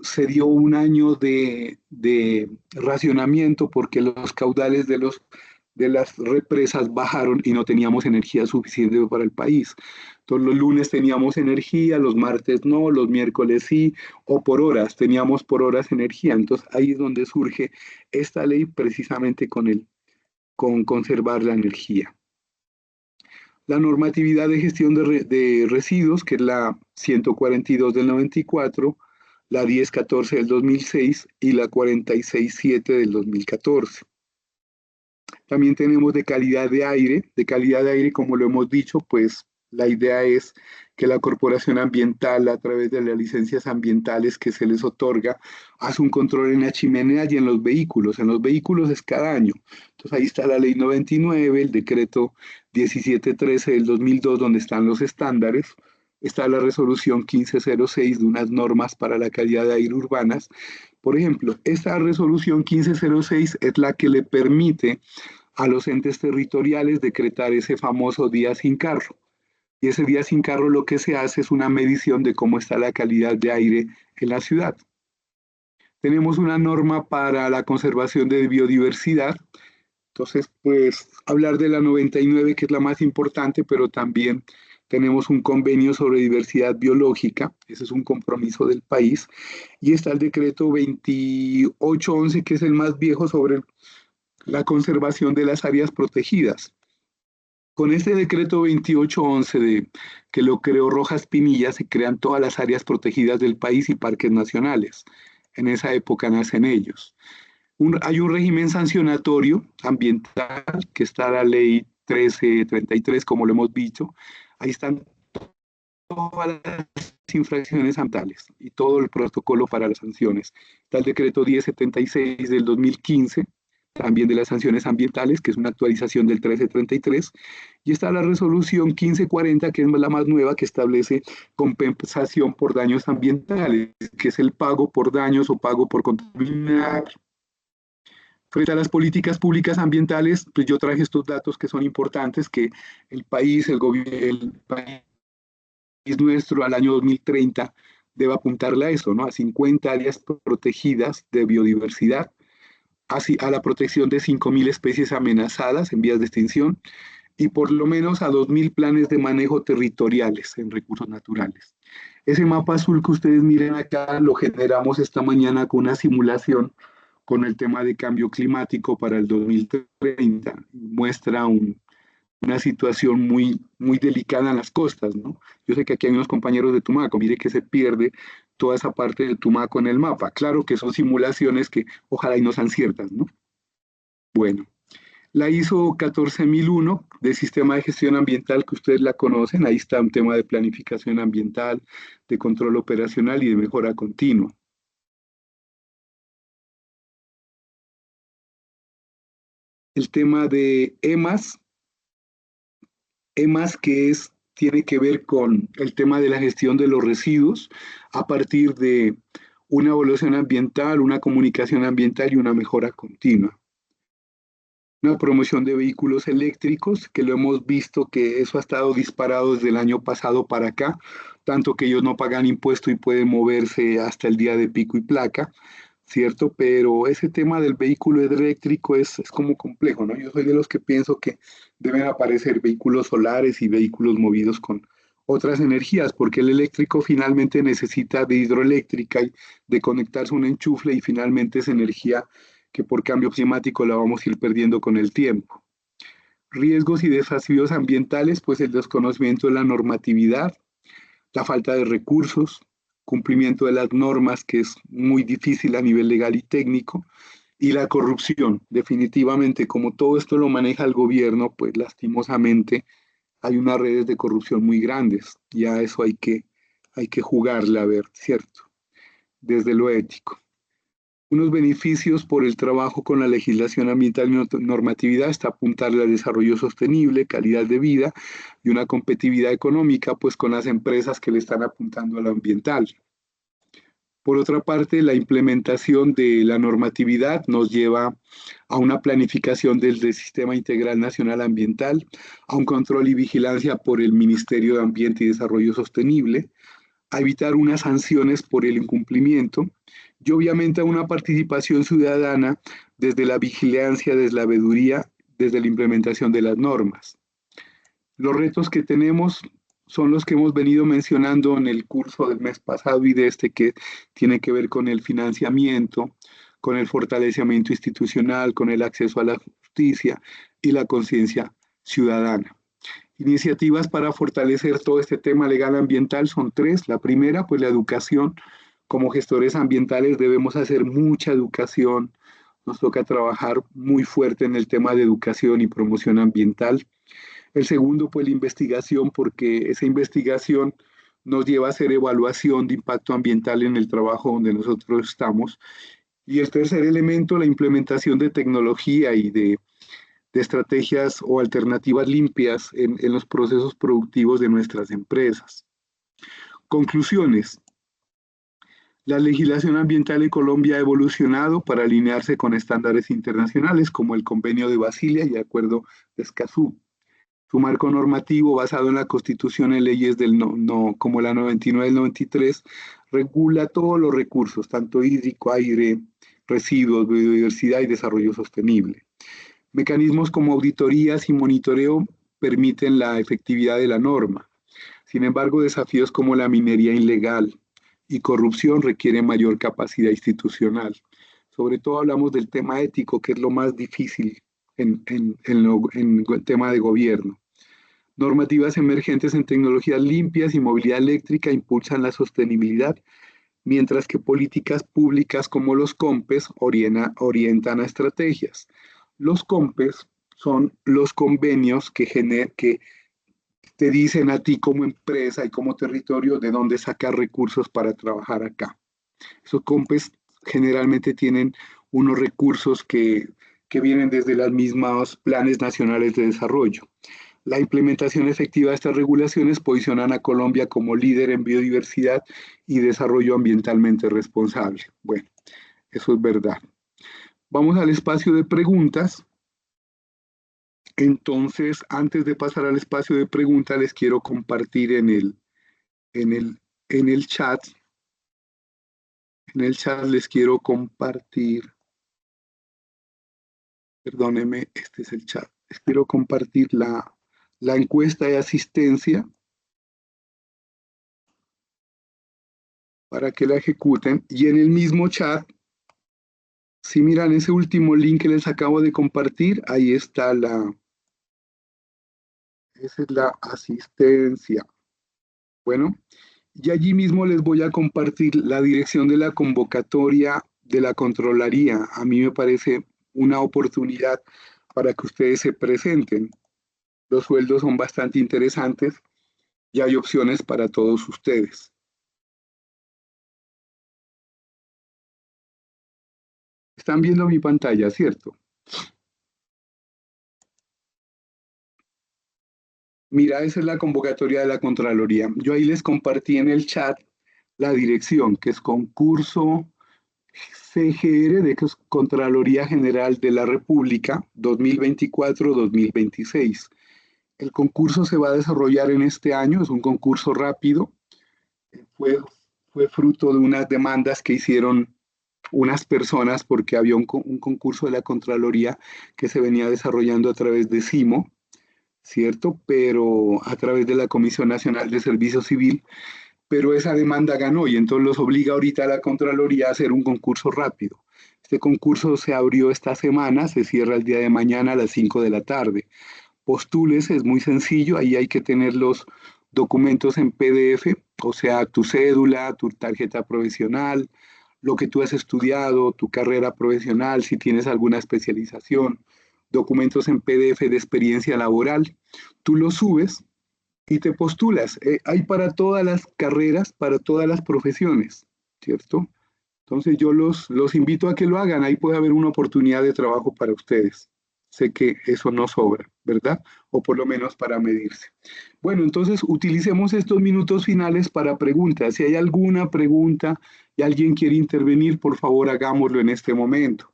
A: se dio un año de racionamiento porque los caudales de las represas bajaron y no teníamos energía suficiente para el país. Entonces los lunes teníamos energía, los martes no, los miércoles sí, o por horas, teníamos por horas energía. Entonces ahí es donde surge esta ley precisamente con conservar la energía. La normatividad de gestión de residuos, que es la 142 del 94, la 1014 del 2006 y la 467 del 2014. También tenemos de calidad de aire, como lo hemos dicho, pues la idea es que la Corporación Ambiental, a través de las licencias ambientales que se les otorga, hace un control en la chimenea y en los vehículos. En los vehículos es cada año. Entonces ahí está la ley 99, el decreto 1713 del 2002, donde están los estándares. Está la resolución 1506 de unas normas para la calidad de aire urbanas. Por ejemplo, esta resolución 1506 es la que le permite a los entes territoriales decretar ese famoso día sin carro. Y ese día sin carro lo que se hace es una medición de cómo está la calidad de aire en la ciudad. Tenemos una norma para la conservación de biodiversidad. Entonces, pues hablar de la 99, que es la más importante, pero también tenemos un convenio sobre diversidad biológica, ese es un compromiso del país, y está el decreto 2811, que es el más viejo sobre la conservación de las áreas protegidas. Con este decreto 2811 que lo creó Rojas Pinilla, se crean todas las áreas protegidas del país y parques nacionales. En esa época nacen ellos. Hay un régimen sancionatorio ambiental, que está la ley 1333, como lo hemos visto. Ahí están todas las infracciones ambientales y todo el protocolo para las sanciones. Está el decreto 1076 del 2015, también de las sanciones ambientales, que es una actualización del 1333, y está la resolución 1540, que es la más nueva, que establece compensación por daños ambientales, que es el pago por daños o pago por contaminar. Frente a las políticas públicas ambientales, pues yo traje estos datos que son importantes, que el país, el país nuestro al año 2030 debe apuntarle a eso, ¿no? A 50 áreas protegidas de biodiversidad, así a la protección de 5.000 especies amenazadas en vías de extinción y por lo menos a 2.000 planes de manejo territoriales en recursos naturales. Ese mapa azul que ustedes miren acá lo generamos esta mañana con una simulación con el tema de cambio climático para el 2030. Muestra una situación muy delicada en las costas, ¿no? Yo sé que aquí hay unos compañeros de Tumaco, mire que se pierde toda esa parte de Tumaco en el mapa. Claro que son simulaciones que ojalá y no sean ciertas, ¿no? Bueno, la ISO 14001 de Sistema de Gestión Ambiental, que ustedes la conocen, ahí está un tema de planificación ambiental, de control operacional y de mejora continua. El tema de EMAS tiene que ver con el tema de la gestión de los residuos a partir de una evaluación ambiental, una comunicación ambiental y una mejora continua. Una promoción de vehículos eléctricos, que lo hemos visto que eso ha estado disparado desde el año pasado para acá, tanto que ellos no pagan impuesto y pueden moverse hasta el día de pico y placa, ¿cierto? Pero ese tema del vehículo eléctrico es como complejo, ¿no? Yo soy de los que pienso que deben aparecer vehículos solares y vehículos movidos con otras energías, porque el eléctrico finalmente necesita de hidroeléctrica y de conectarse a un enchufle y finalmente es energía que por cambio climático la vamos a ir perdiendo con el tiempo. Riesgos y desafíos ambientales, pues el desconocimiento de la normatividad, la falta de recursos, cumplimiento de las normas, que es muy difícil a nivel legal y técnico, y la corrupción. Definitivamente, como todo esto lo maneja el gobierno, pues lastimosamente hay unas redes de corrupción muy grandes, y a eso hay que jugarle a ver, ¿cierto? Desde lo ético. Unos beneficios por el trabajo con la legislación ambiental y normatividad está apuntarle al desarrollo sostenible, calidad de vida y una competitividad económica, pues con las empresas que le están apuntando a lo ambiental. Por otra parte, la implementación de la normatividad nos lleva a una planificación del Sistema Integral Nacional Ambiental, a un control y vigilancia por el Ministerio de Ambiente y Desarrollo Sostenible, a evitar unas sanciones por el incumplimiento y obviamente a una participación ciudadana desde la vigilancia, desde la veeduría, desde la implementación de las normas. Los retos que tenemos son los que hemos venido mencionando en el curso del mes pasado y de este, que tiene que ver con el financiamiento, con el fortalecimiento institucional, con el acceso a la justicia y la conciencia ciudadana. Iniciativas para fortalecer todo este tema legal ambiental son tres. La primera, pues la educación. Como gestores ambientales debemos hacer mucha educación. Nos toca trabajar muy fuerte en el tema de educación y promoción ambiental. El segundo, pues la investigación, porque esa investigación nos lleva a hacer evaluación de impacto ambiental en el trabajo donde nosotros estamos. Y el tercer elemento, la implementación de tecnología y de estrategias o alternativas limpias en los procesos productivos de nuestras empresas. Conclusiones. La legislación ambiental en Colombia ha evolucionado para alinearse con estándares internacionales como el Convenio de Basilea y el Acuerdo de Escazú. Su marco normativo, basado en la Constitución y leyes como la 99 del 93, regula todos los recursos, tanto hídrico, aire, residuos, biodiversidad y desarrollo sostenible. Mecanismos como auditorías y monitoreo permiten la efectividad de la norma. Sin embargo, desafíos como la minería ilegal y corrupción requieren mayor capacidad institucional. Sobre todo hablamos del tema ético, que es lo más difícil en el tema de gobierno. Normativas emergentes en tecnologías limpias y movilidad eléctrica impulsan la sostenibilidad, mientras que políticas públicas como los COMPES orientan a estrategias. Los COMPES son los convenios que te dicen a ti como empresa y como territorio de dónde sacar recursos para trabajar acá. Esos COMPES generalmente tienen unos recursos que vienen desde los mismos planes nacionales de desarrollo. La implementación efectiva de estas regulaciones posicionan a Colombia como líder en biodiversidad y desarrollo ambientalmente responsable. Bueno, eso es verdad. Vamos al espacio de preguntas. Entonces, antes de pasar al espacio de preguntas, les quiero compartir en el chat. En el chat les quiero compartir. Perdónenme, este es el chat. Les quiero compartir la encuesta de asistencia para que la ejecuten. Y en el mismo chat, si miran ese último link que les acabo de compartir, ahí está esa es la asistencia. Bueno, y allí mismo les voy a compartir la dirección de la convocatoria de la Contraloría. A mí me parece una oportunidad para que ustedes se presenten. Los sueldos son bastante interesantes y hay opciones para todos ustedes. Están viendo mi pantalla, ¿cierto? Mira, esa es la convocatoria de la Contraloría. Yo ahí les compartí en el chat la dirección, que es concurso CGR, de Contraloría General de la República 2024-2026. El concurso se va a desarrollar en este año, es un concurso rápido. Fue fruto de unas demandas que hicieron unas personas porque había un concurso de la Contraloría que se venía desarrollando a través de CIMO, ¿cierto? Pero a través de la Comisión Nacional de Servicio Civil, pero esa demanda ganó y entonces los obliga ahorita a la Contraloría a hacer un concurso rápido. Este concurso se abrió esta semana, se cierra el día de mañana a las 5 de la tarde. Postules, es muy sencillo, ahí hay que tener los documentos en PDF, o sea, tu cédula, tu tarjeta profesional, lo que tú has estudiado, tu carrera profesional, si tienes alguna especialización, documentos en PDF de experiencia laboral. Tú los subes y te postulas. Hay para todas las carreras, para todas las profesiones, ¿cierto? Entonces yo los invito a que lo hagan. Ahí puede haber una oportunidad de trabajo para ustedes. Sé que eso no sobra, ¿verdad? O por lo menos para medirse. Bueno, entonces utilicemos estos minutos finales para preguntas. Si hay alguna pregunta y alguien quiere intervenir, por favor hagámoslo en este momento.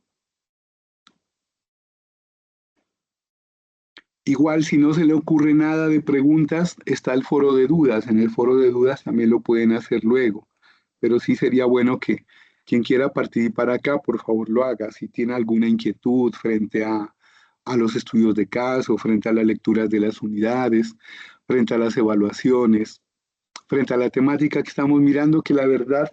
A: Igual, si no se le ocurre nada de preguntas, está el foro de dudas. En el foro de dudas también lo pueden hacer luego. Pero sí sería bueno que quien quiera participar acá, por favor lo haga. Si tiene alguna inquietud frente a los estudios de caso, frente a las lecturas de las unidades, frente a las evaluaciones, frente a la temática que estamos mirando, que la verdad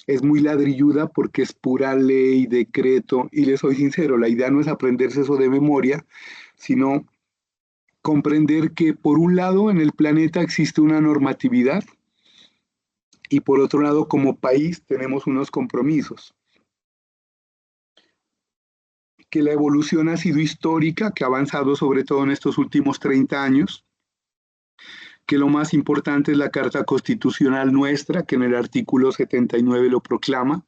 A: es muy ladrilluda porque es pura ley, decreto, y les soy sincero, la idea no es aprenderse eso de memoria, sino comprender que por un lado en el planeta existe una normatividad y por otro lado como país tenemos unos compromisos. Que la evolución ha sido histórica, que ha avanzado sobre todo en estos últimos 30 años, que lo más importante es la Carta Constitucional nuestra, que en el artículo 79 lo proclama,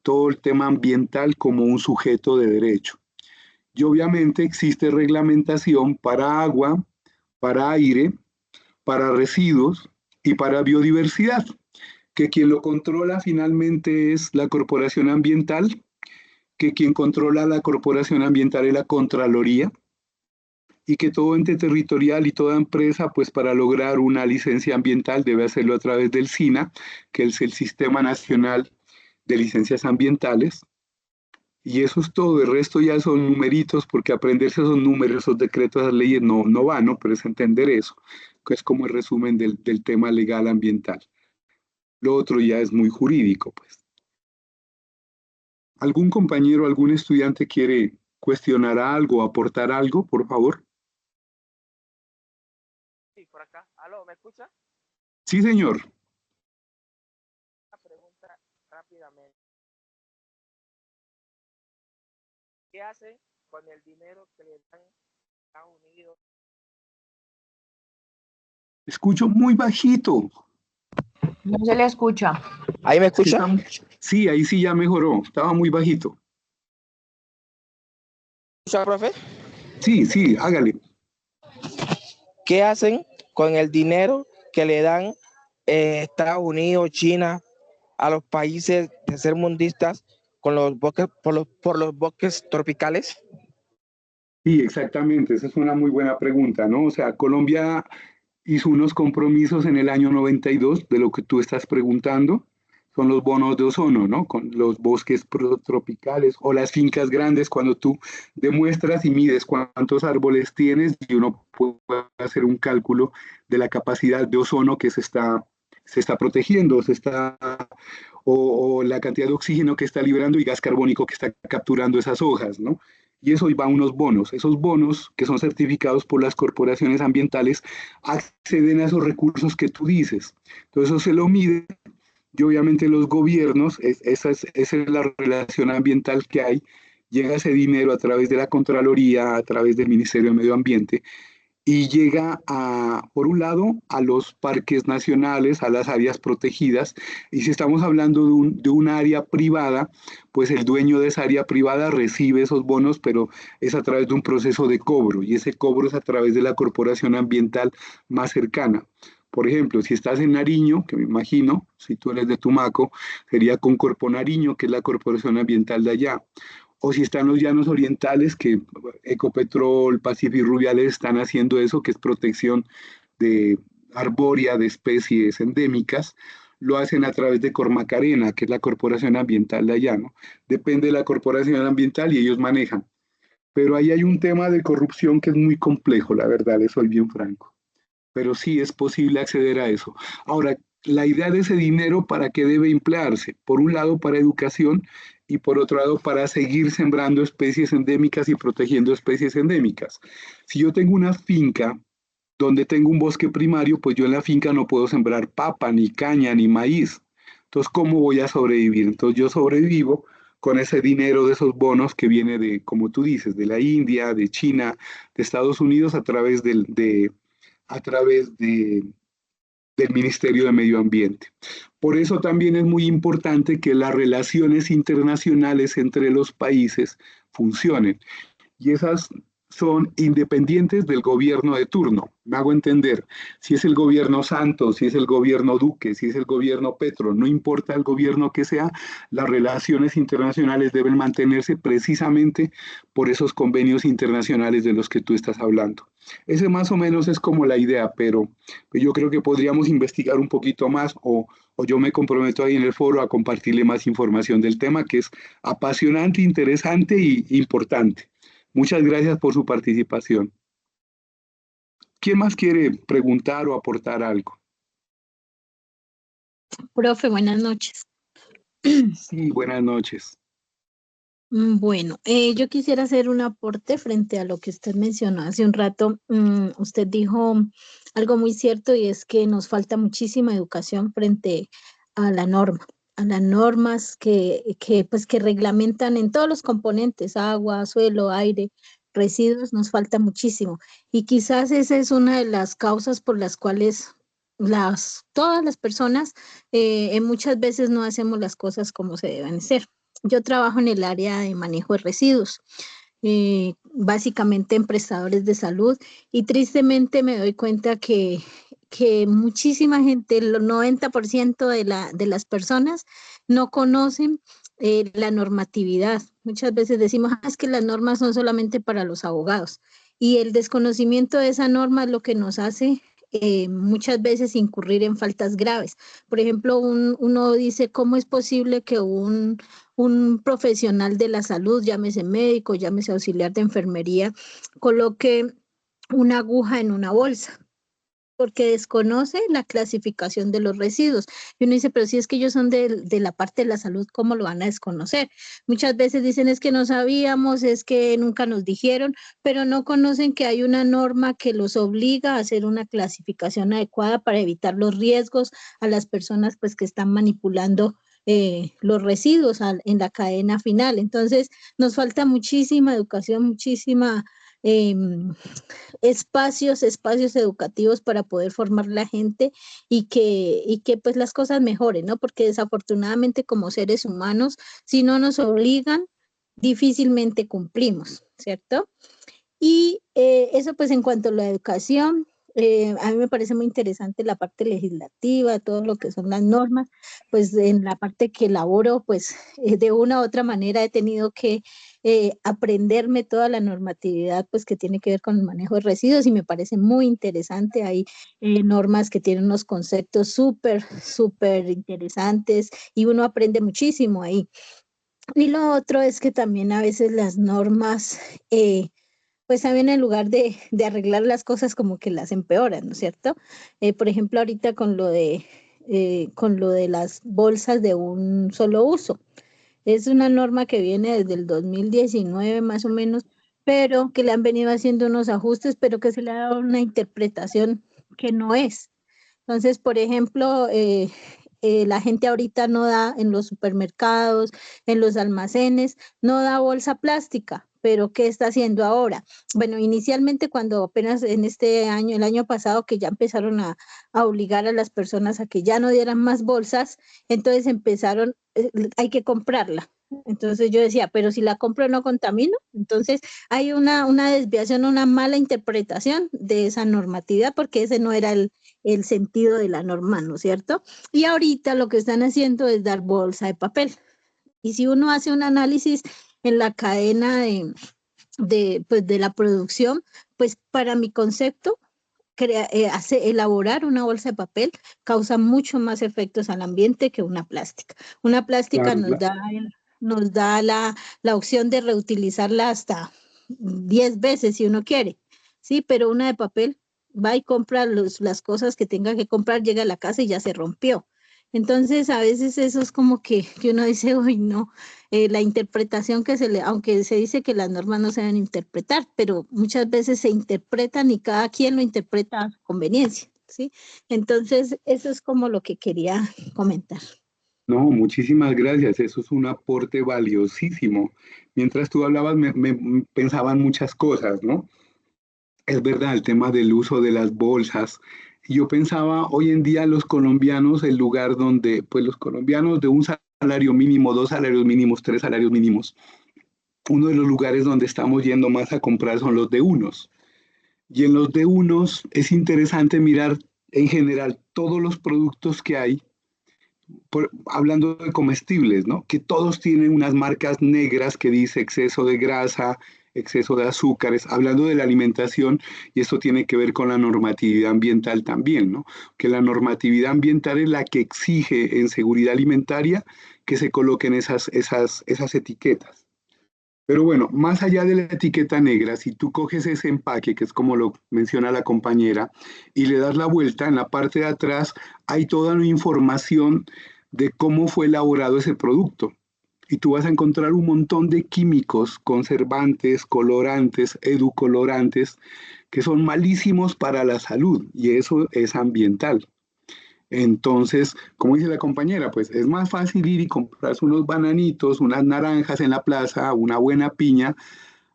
A: todo el tema ambiental como un sujeto de derecho. Y obviamente existe reglamentación para agua, para aire, para residuos y para biodiversidad, que quien lo controla finalmente es la Corporación Ambiental, que quien controla la Corporación Ambiental es la Contraloría, y que todo ente territorial y toda empresa, pues para lograr una licencia ambiental debe hacerlo a través del SINA, que es el Sistema Nacional de Licencias Ambientales. Y eso es todo, el resto ya son numeritos, porque aprenderse esos números, esos decretos, esas leyes no va, ¿no? Pero es entender eso, que es como el resumen del tema legal ambiental. Lo otro ya es muy jurídico, pues. ¿Algún compañero, algún estudiante quiere cuestionar algo, aportar algo, por favor?
D: Sí, por acá. ¿Aló, me escucha?
A: Sí, señor.
D: Una pregunta rápidamente. ¿Qué hacen con el dinero que le dan a Estados Unidos?
A: Escucho muy bajito.
E: No se le escucha.
D: ¿Ahí me
A: Es que
D: escucha?
A: sí, ahí sí ya mejoró. Estaba muy bajito.
D: ¿Escucha, profe?
A: Sí, sí, hágale.
D: ¿Qué hacen con el dinero que le dan Estados Unidos, China, a los países tercermundistas con los bosques, por los bosques tropicales?
A: Sí, exactamente. Esa es una muy buena pregunta, ¿no? O sea, Colombia hizo unos compromisos en el año 92 de lo que tú estás preguntando. Son los bonos de ozono, ¿no? Con los bosques tropicales o las fincas grandes, cuando tú demuestras y mides cuántos árboles tienes y uno puede hacer un cálculo de la capacidad de ozono que se está protegiendo, o la cantidad de oxígeno que está liberando y gas carbónico que está capturando esas hojas, ¿no? Y eso va a unos bonos. Esos bonos, que son certificados por las corporaciones ambientales, acceden a esos recursos que tú dices. Entonces eso se lo mide y obviamente los gobiernos, esa es la relación ambiental que hay, llega ese dinero a través de la Contraloría, a través del Ministerio de Medio Ambiente, y llega por un lado, a los parques nacionales, a las áreas protegidas, y si estamos hablando de un área privada, pues el dueño de esa área privada recibe esos bonos, pero es a través de un proceso de cobro, y ese cobro es a través de la corporación ambiental más cercana. Por ejemplo, si estás en Nariño, que me imagino, si tú eres de Tumaco, sería con Corpo Nariño, que es la corporación ambiental de allá. O si están los llanos orientales, que Ecopetrol, Pacífico y Rubiales están haciendo eso, que es protección de arbórea de especies endémicas, lo hacen a través de Cormacarena, que es la corporación ambiental de allá, ¿no? Depende de la corporación ambiental y ellos manejan. Pero ahí hay un tema de corrupción que es muy complejo, la verdad, les soy bien franco. Pero sí es posible acceder a eso. Ahora, la idea de ese dinero, ¿para qué debe emplearse? Por un lado, para educación y por otro lado, para seguir sembrando especies endémicas y protegiendo especies endémicas. Si yo tengo una finca donde tengo un bosque primario, pues yo en la finca no puedo sembrar papa, ni caña, ni maíz. Entonces, ¿cómo voy a sobrevivir? Entonces, yo sobrevivo con ese dinero de esos bonos que viene de, como tú dices, de la India, de China, de Estados Unidos, a través del Ministerio de Medio Ambiente. Por eso también es muy importante que las relaciones internacionales entre los países funcionen. Y esas son independientes del gobierno de turno. Me hago entender. Si es el gobierno Santos, si es el gobierno Duque, si es el gobierno Petro, no importa el gobierno que sea, las relaciones internacionales deben mantenerse precisamente por esos convenios internacionales de los que tú estás hablando. Ese más o menos es como la idea, pero yo creo que podríamos investigar un poquito más o yo me comprometo ahí en el foro a compartirle más información del tema que es apasionante, interesante e importante. Muchas gracias por su participación. ¿Quién más quiere preguntar o aportar algo?
B: Profe, buenas noches.
A: Sí, buenas noches.
B: Bueno, yo quisiera hacer un aporte frente a lo que usted mencionó hace un rato. Usted dijo algo muy cierto y es que nos falta muchísima educación frente a la norma, a las normas pues, que reglamentan en todos los componentes, agua, suelo, aire, residuos, nos falta muchísimo. Y quizás esa es una de las causas por las cuales todas las personas muchas veces no hacemos las cosas como se deben hacer. Yo trabajo en el área de manejo de residuos, básicamente en prestadores de salud, y tristemente me doy cuenta que muchísima gente, el 90% de las personas no conocen la normatividad. Muchas veces decimos, es que las normas son solamente para los abogados. y el desconocimiento de esa norma es lo que nos hace muchas veces incurrir en faltas graves. Por ejemplo, uno dice, ¿cómo es posible que un profesional de la salud, llámese médico, llámese auxiliar de enfermería, coloque una aguja en una bolsa? Porque desconoce la clasificación de los residuos. Y uno dice, pero si es que ellos son de la parte de la salud, ¿cómo lo van a desconocer? Muchas veces dicen, es que no sabíamos, es que nunca nos dijeron, pero no conocen que hay una norma que los obliga a hacer una clasificación adecuada para evitar los riesgos a las personas pues que están manipulando los residuos en la cadena final. Entonces, nos falta muchísima educación, muchísima eh, espacios educativos para poder formar la gente y que pues las cosas mejoren, ¿no? Porque desafortunadamente como seres humanos, si no nos obligan, difícilmente cumplimos, ¿cierto? Y eso pues en cuanto a la educación, a mí me parece muy interesante la parte legislativa, todo lo que son las normas, pues en la parte que elaboro, pues de una u otra manera he tenido que aprenderme toda la normatividad pues que tiene que ver con el manejo de residuos y me parece muy interesante. Hay normas que tienen unos conceptos súper interesantes y uno aprende muchísimo ahí. Y lo otro es que también a veces las normas pues también en lugar de arreglar las cosas como que las empeoran, ¿no es cierto? Por ejemplo, ahorita con lo de las bolsas de un solo uso. Es una norma que viene desde el 2019 más o menos, pero que le han venido haciendo unos ajustes, pero que se le ha dado una interpretación que no es. Entonces, por ejemplo, la gente ahorita no da en los supermercados, en los almacenes, no da bolsa plástica, pero ¿qué está haciendo ahora? Bueno, inicialmente cuando apenas en este año, el año pasado, que ya empezaron a obligar a las personas a que ya no dieran más bolsas, entonces empezaron, hay que comprarla. Entonces yo decía, pero si la compro no contamino. Entonces hay una desviación, una mala interpretación de esa normatividad, porque ese no era el sentido de la norma, ¿no es cierto? Y ahorita lo que están haciendo es dar bolsa de papel. Y si uno hace un análisis en la cadena pues de la producción, pues para mi concepto, elaborar una bolsa de papel causa mucho más efectos al ambiente que una plástica. Una plástica
A: Claro,
B: nos da la opción de reutilizarla hasta 10 veces si uno quiere, ¿sí? Pero una de papel va y compra las cosas que tenga que comprar, llega a la casa y ya se rompió. Entonces, a veces eso es como que uno dice, uy, no, la interpretación que aunque se dice que las normas no se deben interpretar, pero muchas veces se interpretan y cada quien lo interpreta a su conveniencia, ¿sí? Entonces, eso es como lo que quería comentar.
A: no, muchísimas gracias. Eso es un aporte valiosísimo. Mientras tú hablabas, me pensaban muchas cosas, ¿no? Es verdad, el tema del uso de las bolsas. Y yo pensaba, hoy en día los colombianos, el lugar donde, pues los colombianos de un salario mínimo, dos salarios mínimos, tres salarios mínimos, uno de los lugares donde estamos yendo más a comprar son los de unos. Y en los de unos es interesante mirar en general todos los productos que hay, hablando de comestibles, ¿no? Que todos tienen unas marcas negras que dice exceso de grasa, exceso de azúcares, hablando de la alimentación, y esto tiene que ver con la normatividad ambiental también, ¿no? Que la normatividad ambiental es la que exige en seguridad alimentaria que se coloquen esas etiquetas. Pero bueno, más allá de la etiqueta negra, si tú coges ese empaque, que es como lo menciona la compañera, y le das la vuelta, en la parte de atrás hay toda la información de cómo fue elaborado ese producto. Y tú vas a encontrar un montón de químicos, conservantes, colorantes, edulcorantes, que son malísimos para la salud, y eso es ambiental. Entonces, como dice la compañera, pues es más fácil ir y comprarse unos bananitos, unas naranjas en la plaza, una buena piña,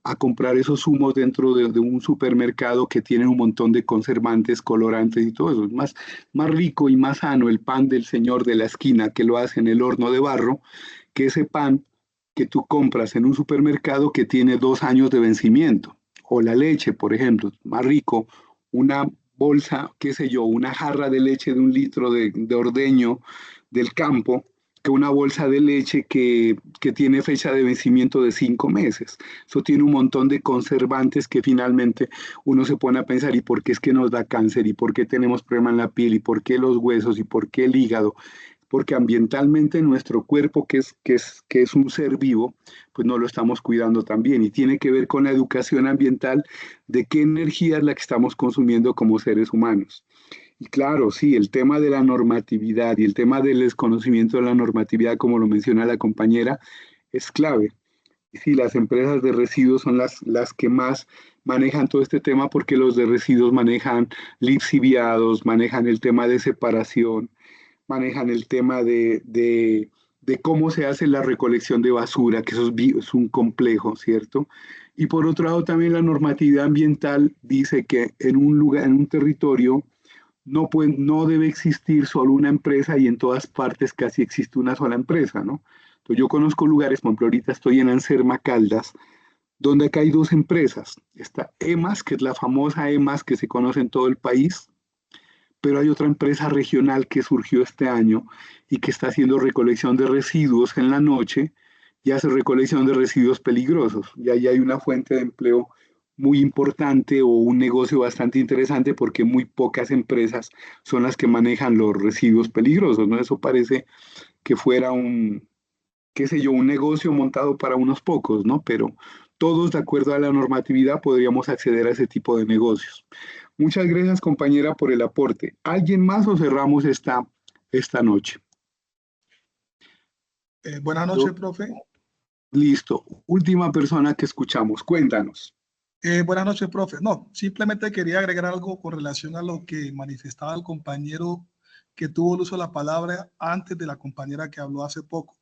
A: a comprar esos zumos dentro de un supermercado que tiene un montón de conservantes, colorantes y todo eso. Es más rico y más sano el pan del señor de la esquina que lo hace en el horno de barro que ese pan que tú compras en un supermercado que tiene 2 años de vencimiento. O la leche, por ejemplo, más rico, una bolsa, qué sé yo, una jarra de leche de 1 litro de ordeño del campo, que una bolsa de leche que tiene fecha de vencimiento de 5 meses. Eso tiene un montón de conservantes que finalmente uno se pone a pensar, ¿y por qué es que nos da cáncer? ¿Y por qué tenemos problemas en la piel? ¿Y por qué los huesos? ¿Y por qué el hígado? Porque ambientalmente nuestro cuerpo, que es un ser vivo, pues no lo estamos cuidando también. Y tiene que ver con la educación ambiental de qué energía es la que estamos consumiendo como seres humanos. Y claro, sí, el tema de la normatividad y el tema del desconocimiento de la normatividad, como lo menciona la compañera, es clave. Y sí, las empresas de residuos son las que más manejan todo este tema porque los de residuos manejan lixiviados, manejan el tema de separación, manejan el tema de cómo se hace la recolección de basura, que eso es un complejo, ¿cierto? Y por otro lado, también la normatividad ambiental dice que en un lugar, en un territorio, no debe existir solo una empresa y en todas partes casi existe una sola empresa, ¿no? Entonces yo conozco lugares, por ejemplo, ahorita estoy en Anserma Caldas, donde acá hay dos empresas. Está EMAS, que es la famosa EMAS que se conoce en todo el país, pero hay otra empresa regional que surgió este año y que está haciendo recolección de residuos en la noche y hace recolección de residuos peligrosos. Y ahí hay una fuente de empleo muy importante o un negocio bastante interesante porque muy pocas empresas son las que manejan los residuos peligrosos, ¿no? Eso parece que fuera un, qué sé yo, un negocio montado para unos pocos, ¿no? Pero todos, de acuerdo a la normatividad, podríamos acceder a ese tipo de negocios. Muchas gracias, compañera, por el aporte. ¿Alguien más o cerramos esta noche?
F: Buenas noches, profe.
A: Listo. Última persona que escuchamos. Cuéntanos.
F: Buenas noches, profe. No, simplemente quería agregar algo con relación a lo que manifestaba el compañero que tuvo el uso de la palabra antes de la compañera que habló hace poco.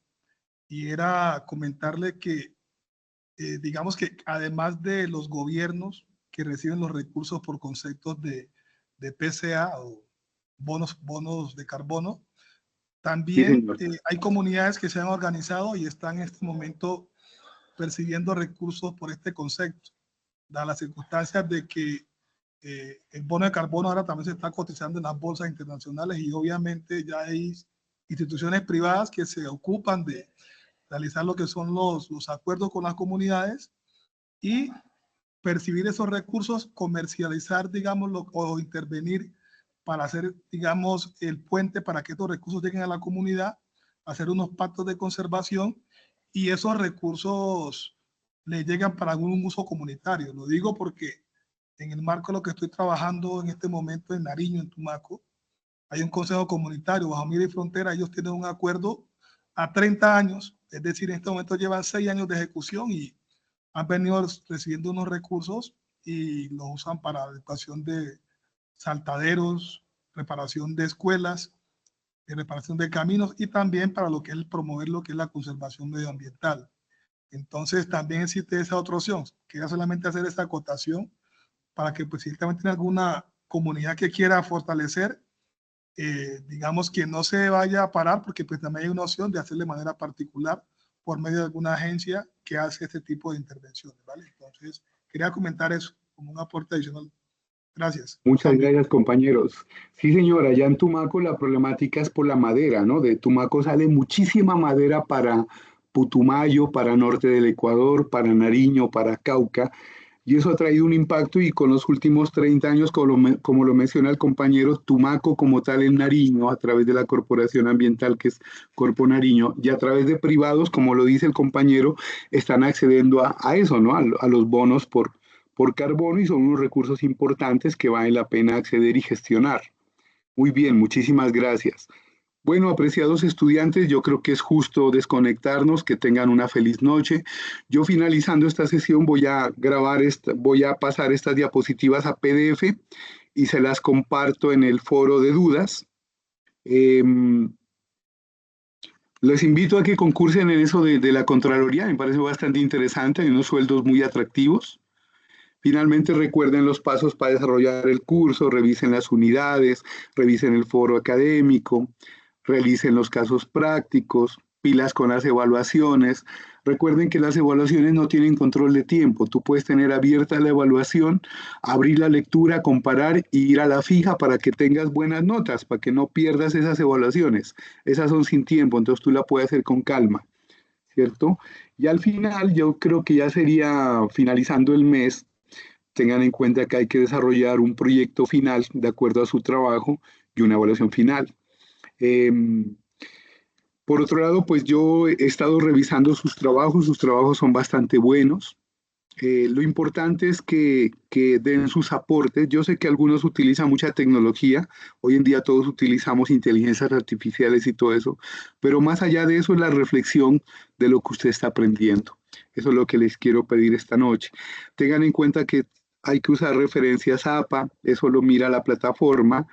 F: Y era comentarle que, digamos que además de los gobiernos que reciben los recursos por conceptos de PCA o bonos de carbono,
A: Sí,
F: también
A: señor.
F: hay comunidades que se han organizado y están en este momento percibiendo recursos por este concepto, dadas las circunstancias de que el bono de carbono ahora también se está cotizando en las bolsas internacionales y obviamente ya hay instituciones privadas que se ocupan de realizar lo que son los acuerdos con las comunidades y percibir esos recursos, comercializar, digamos, o intervenir para hacer, digamos, el puente para que estos recursos lleguen a la comunidad, hacer unos pactos de conservación y esos recursos le llegan para algún uso comunitario. Lo digo porque en el marco de lo que estoy trabajando en este momento en Nariño, en Tumaco, hay un consejo comunitario bajo Mira y Frontera. Ellos tienen un acuerdo a 30 años, es decir, en este momento llevan 6 años de ejecución y han venido recibiendo unos recursos y los usan para la educación de saltaderos, reparación de escuelas, reparación de caminos y también para lo que es promover lo que es la conservación medioambiental. Entonces también existe esa otra opción. Quería solamente hacer esta acotación para que pues si también tiene alguna comunidad que quiera fortalecer, digamos que no se vaya a parar porque pues también hay una opción de hacerlo de manera particular por medio de alguna agencia que hace este tipo de intervenciones, ¿vale? Entonces, quería comentar eso como un aporte adicional. Gracias.
A: Muchas gracias, compañeros. Sí, señora, allá en Tumaco la problemática es por la madera, ¿no? De Tumaco sale muchísima madera para Putumayo, para norte del Ecuador, para Nariño, para Cauca, y eso ha traído un impacto y con los últimos 30 años, como lo menciona el compañero, Tumaco como tal en Nariño, a través de la Corporación Ambiental que es Corpo Nariño, y a través de privados, como lo dice el compañero, están accediendo a eso, ¿no? A los bonos por carbono y son unos recursos importantes que vale la pena acceder y gestionar. Muy bien, muchísimas gracias. Bueno, apreciados estudiantes, yo creo que es justo desconectarnos, que tengan una feliz noche. Yo finalizando esta sesión voy a pasar estas diapositivas a PDF y se las comparto en el foro de dudas. Les invito a que concursen en eso de la Contraloría, me parece bastante interesante, hay unos sueldos muy atractivos. Finalmente, recuerden los pasos para desarrollar el curso, revisen las unidades, revisen el foro académico, realicen los casos prácticos, pilas con las evaluaciones, Recuerden que las evaluaciones no tienen control de tiempo. Tú puedes tener abierta la evaluación, abrir la lectura, comparar y ir a la fija para que tengas buenas notas, para que no pierdas esas evaluaciones. Esas son sin tiempo, entonces tú la puedes hacer con calma, ¿cierto? Y al final, yo creo que ya sería finalizando el mes, tengan en cuenta que hay que desarrollar un proyecto final de acuerdo a su trabajo y una evaluación final. Por otro lado, pues yo he estado revisando sus trabajos son bastante buenos. Lo importante es que den sus aportes. Yo sé que algunos utilizan mucha tecnología, hoy en día todos utilizamos inteligencias artificiales y todo eso, pero más allá de eso es la reflexión de lo que usted está aprendiendo. Eso es lo que les quiero pedir esta noche. Tengan en cuenta que hay que usar referencias APA, eso lo mira la plataforma,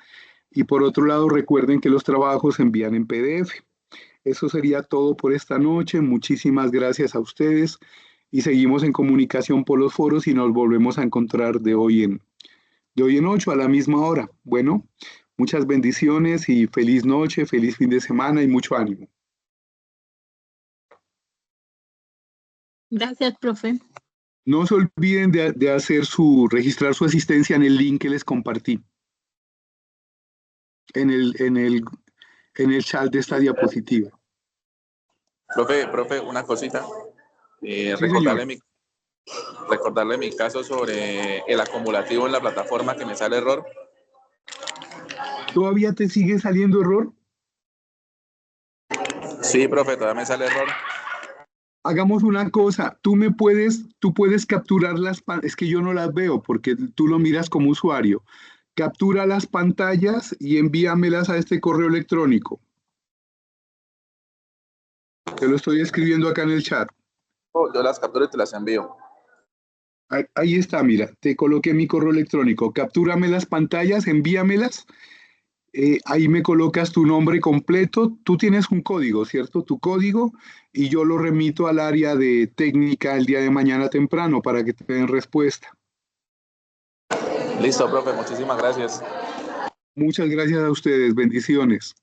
A: y por otro lado recuerden que los trabajos se envían en PDF. Eso sería todo por esta noche. Muchísimas gracias a ustedes y seguimos en comunicación por los foros y nos volvemos a encontrar de hoy en 8 a la misma hora. Bueno, muchas bendiciones y feliz noche, feliz fin de semana y mucho ánimo.
B: Gracias, profe.
A: No se olviden de registrar su asistencia en el link que les compartí. En el chat de esta diapositiva.
G: Profe, una cosita.
A: Sí,
G: Recordarle mi caso sobre el acumulativo en la plataforma que me sale error.
A: ¿Todavía te sigue saliendo error?
G: Sí, profe, todavía me sale error.
A: Hagamos una cosa, tú puedes capturar es que yo no las veo porque tú lo miras como usuario. Captura las pantallas y envíamelas a este correo electrónico. Te lo estoy escribiendo acá en el chat.
G: Yo las capturo y te las envío.
A: Ahí está, mira, te coloqué mi correo electrónico. Captúrame las pantallas, envíamelas. Ahí me colocas tu nombre completo. Tú tienes un código, ¿cierto? Tu código, y yo lo remito al área de técnica el día de mañana temprano para que te den respuesta.
G: Listo, profe, muchísimas gracias.
A: Muchas gracias a ustedes. Bendiciones.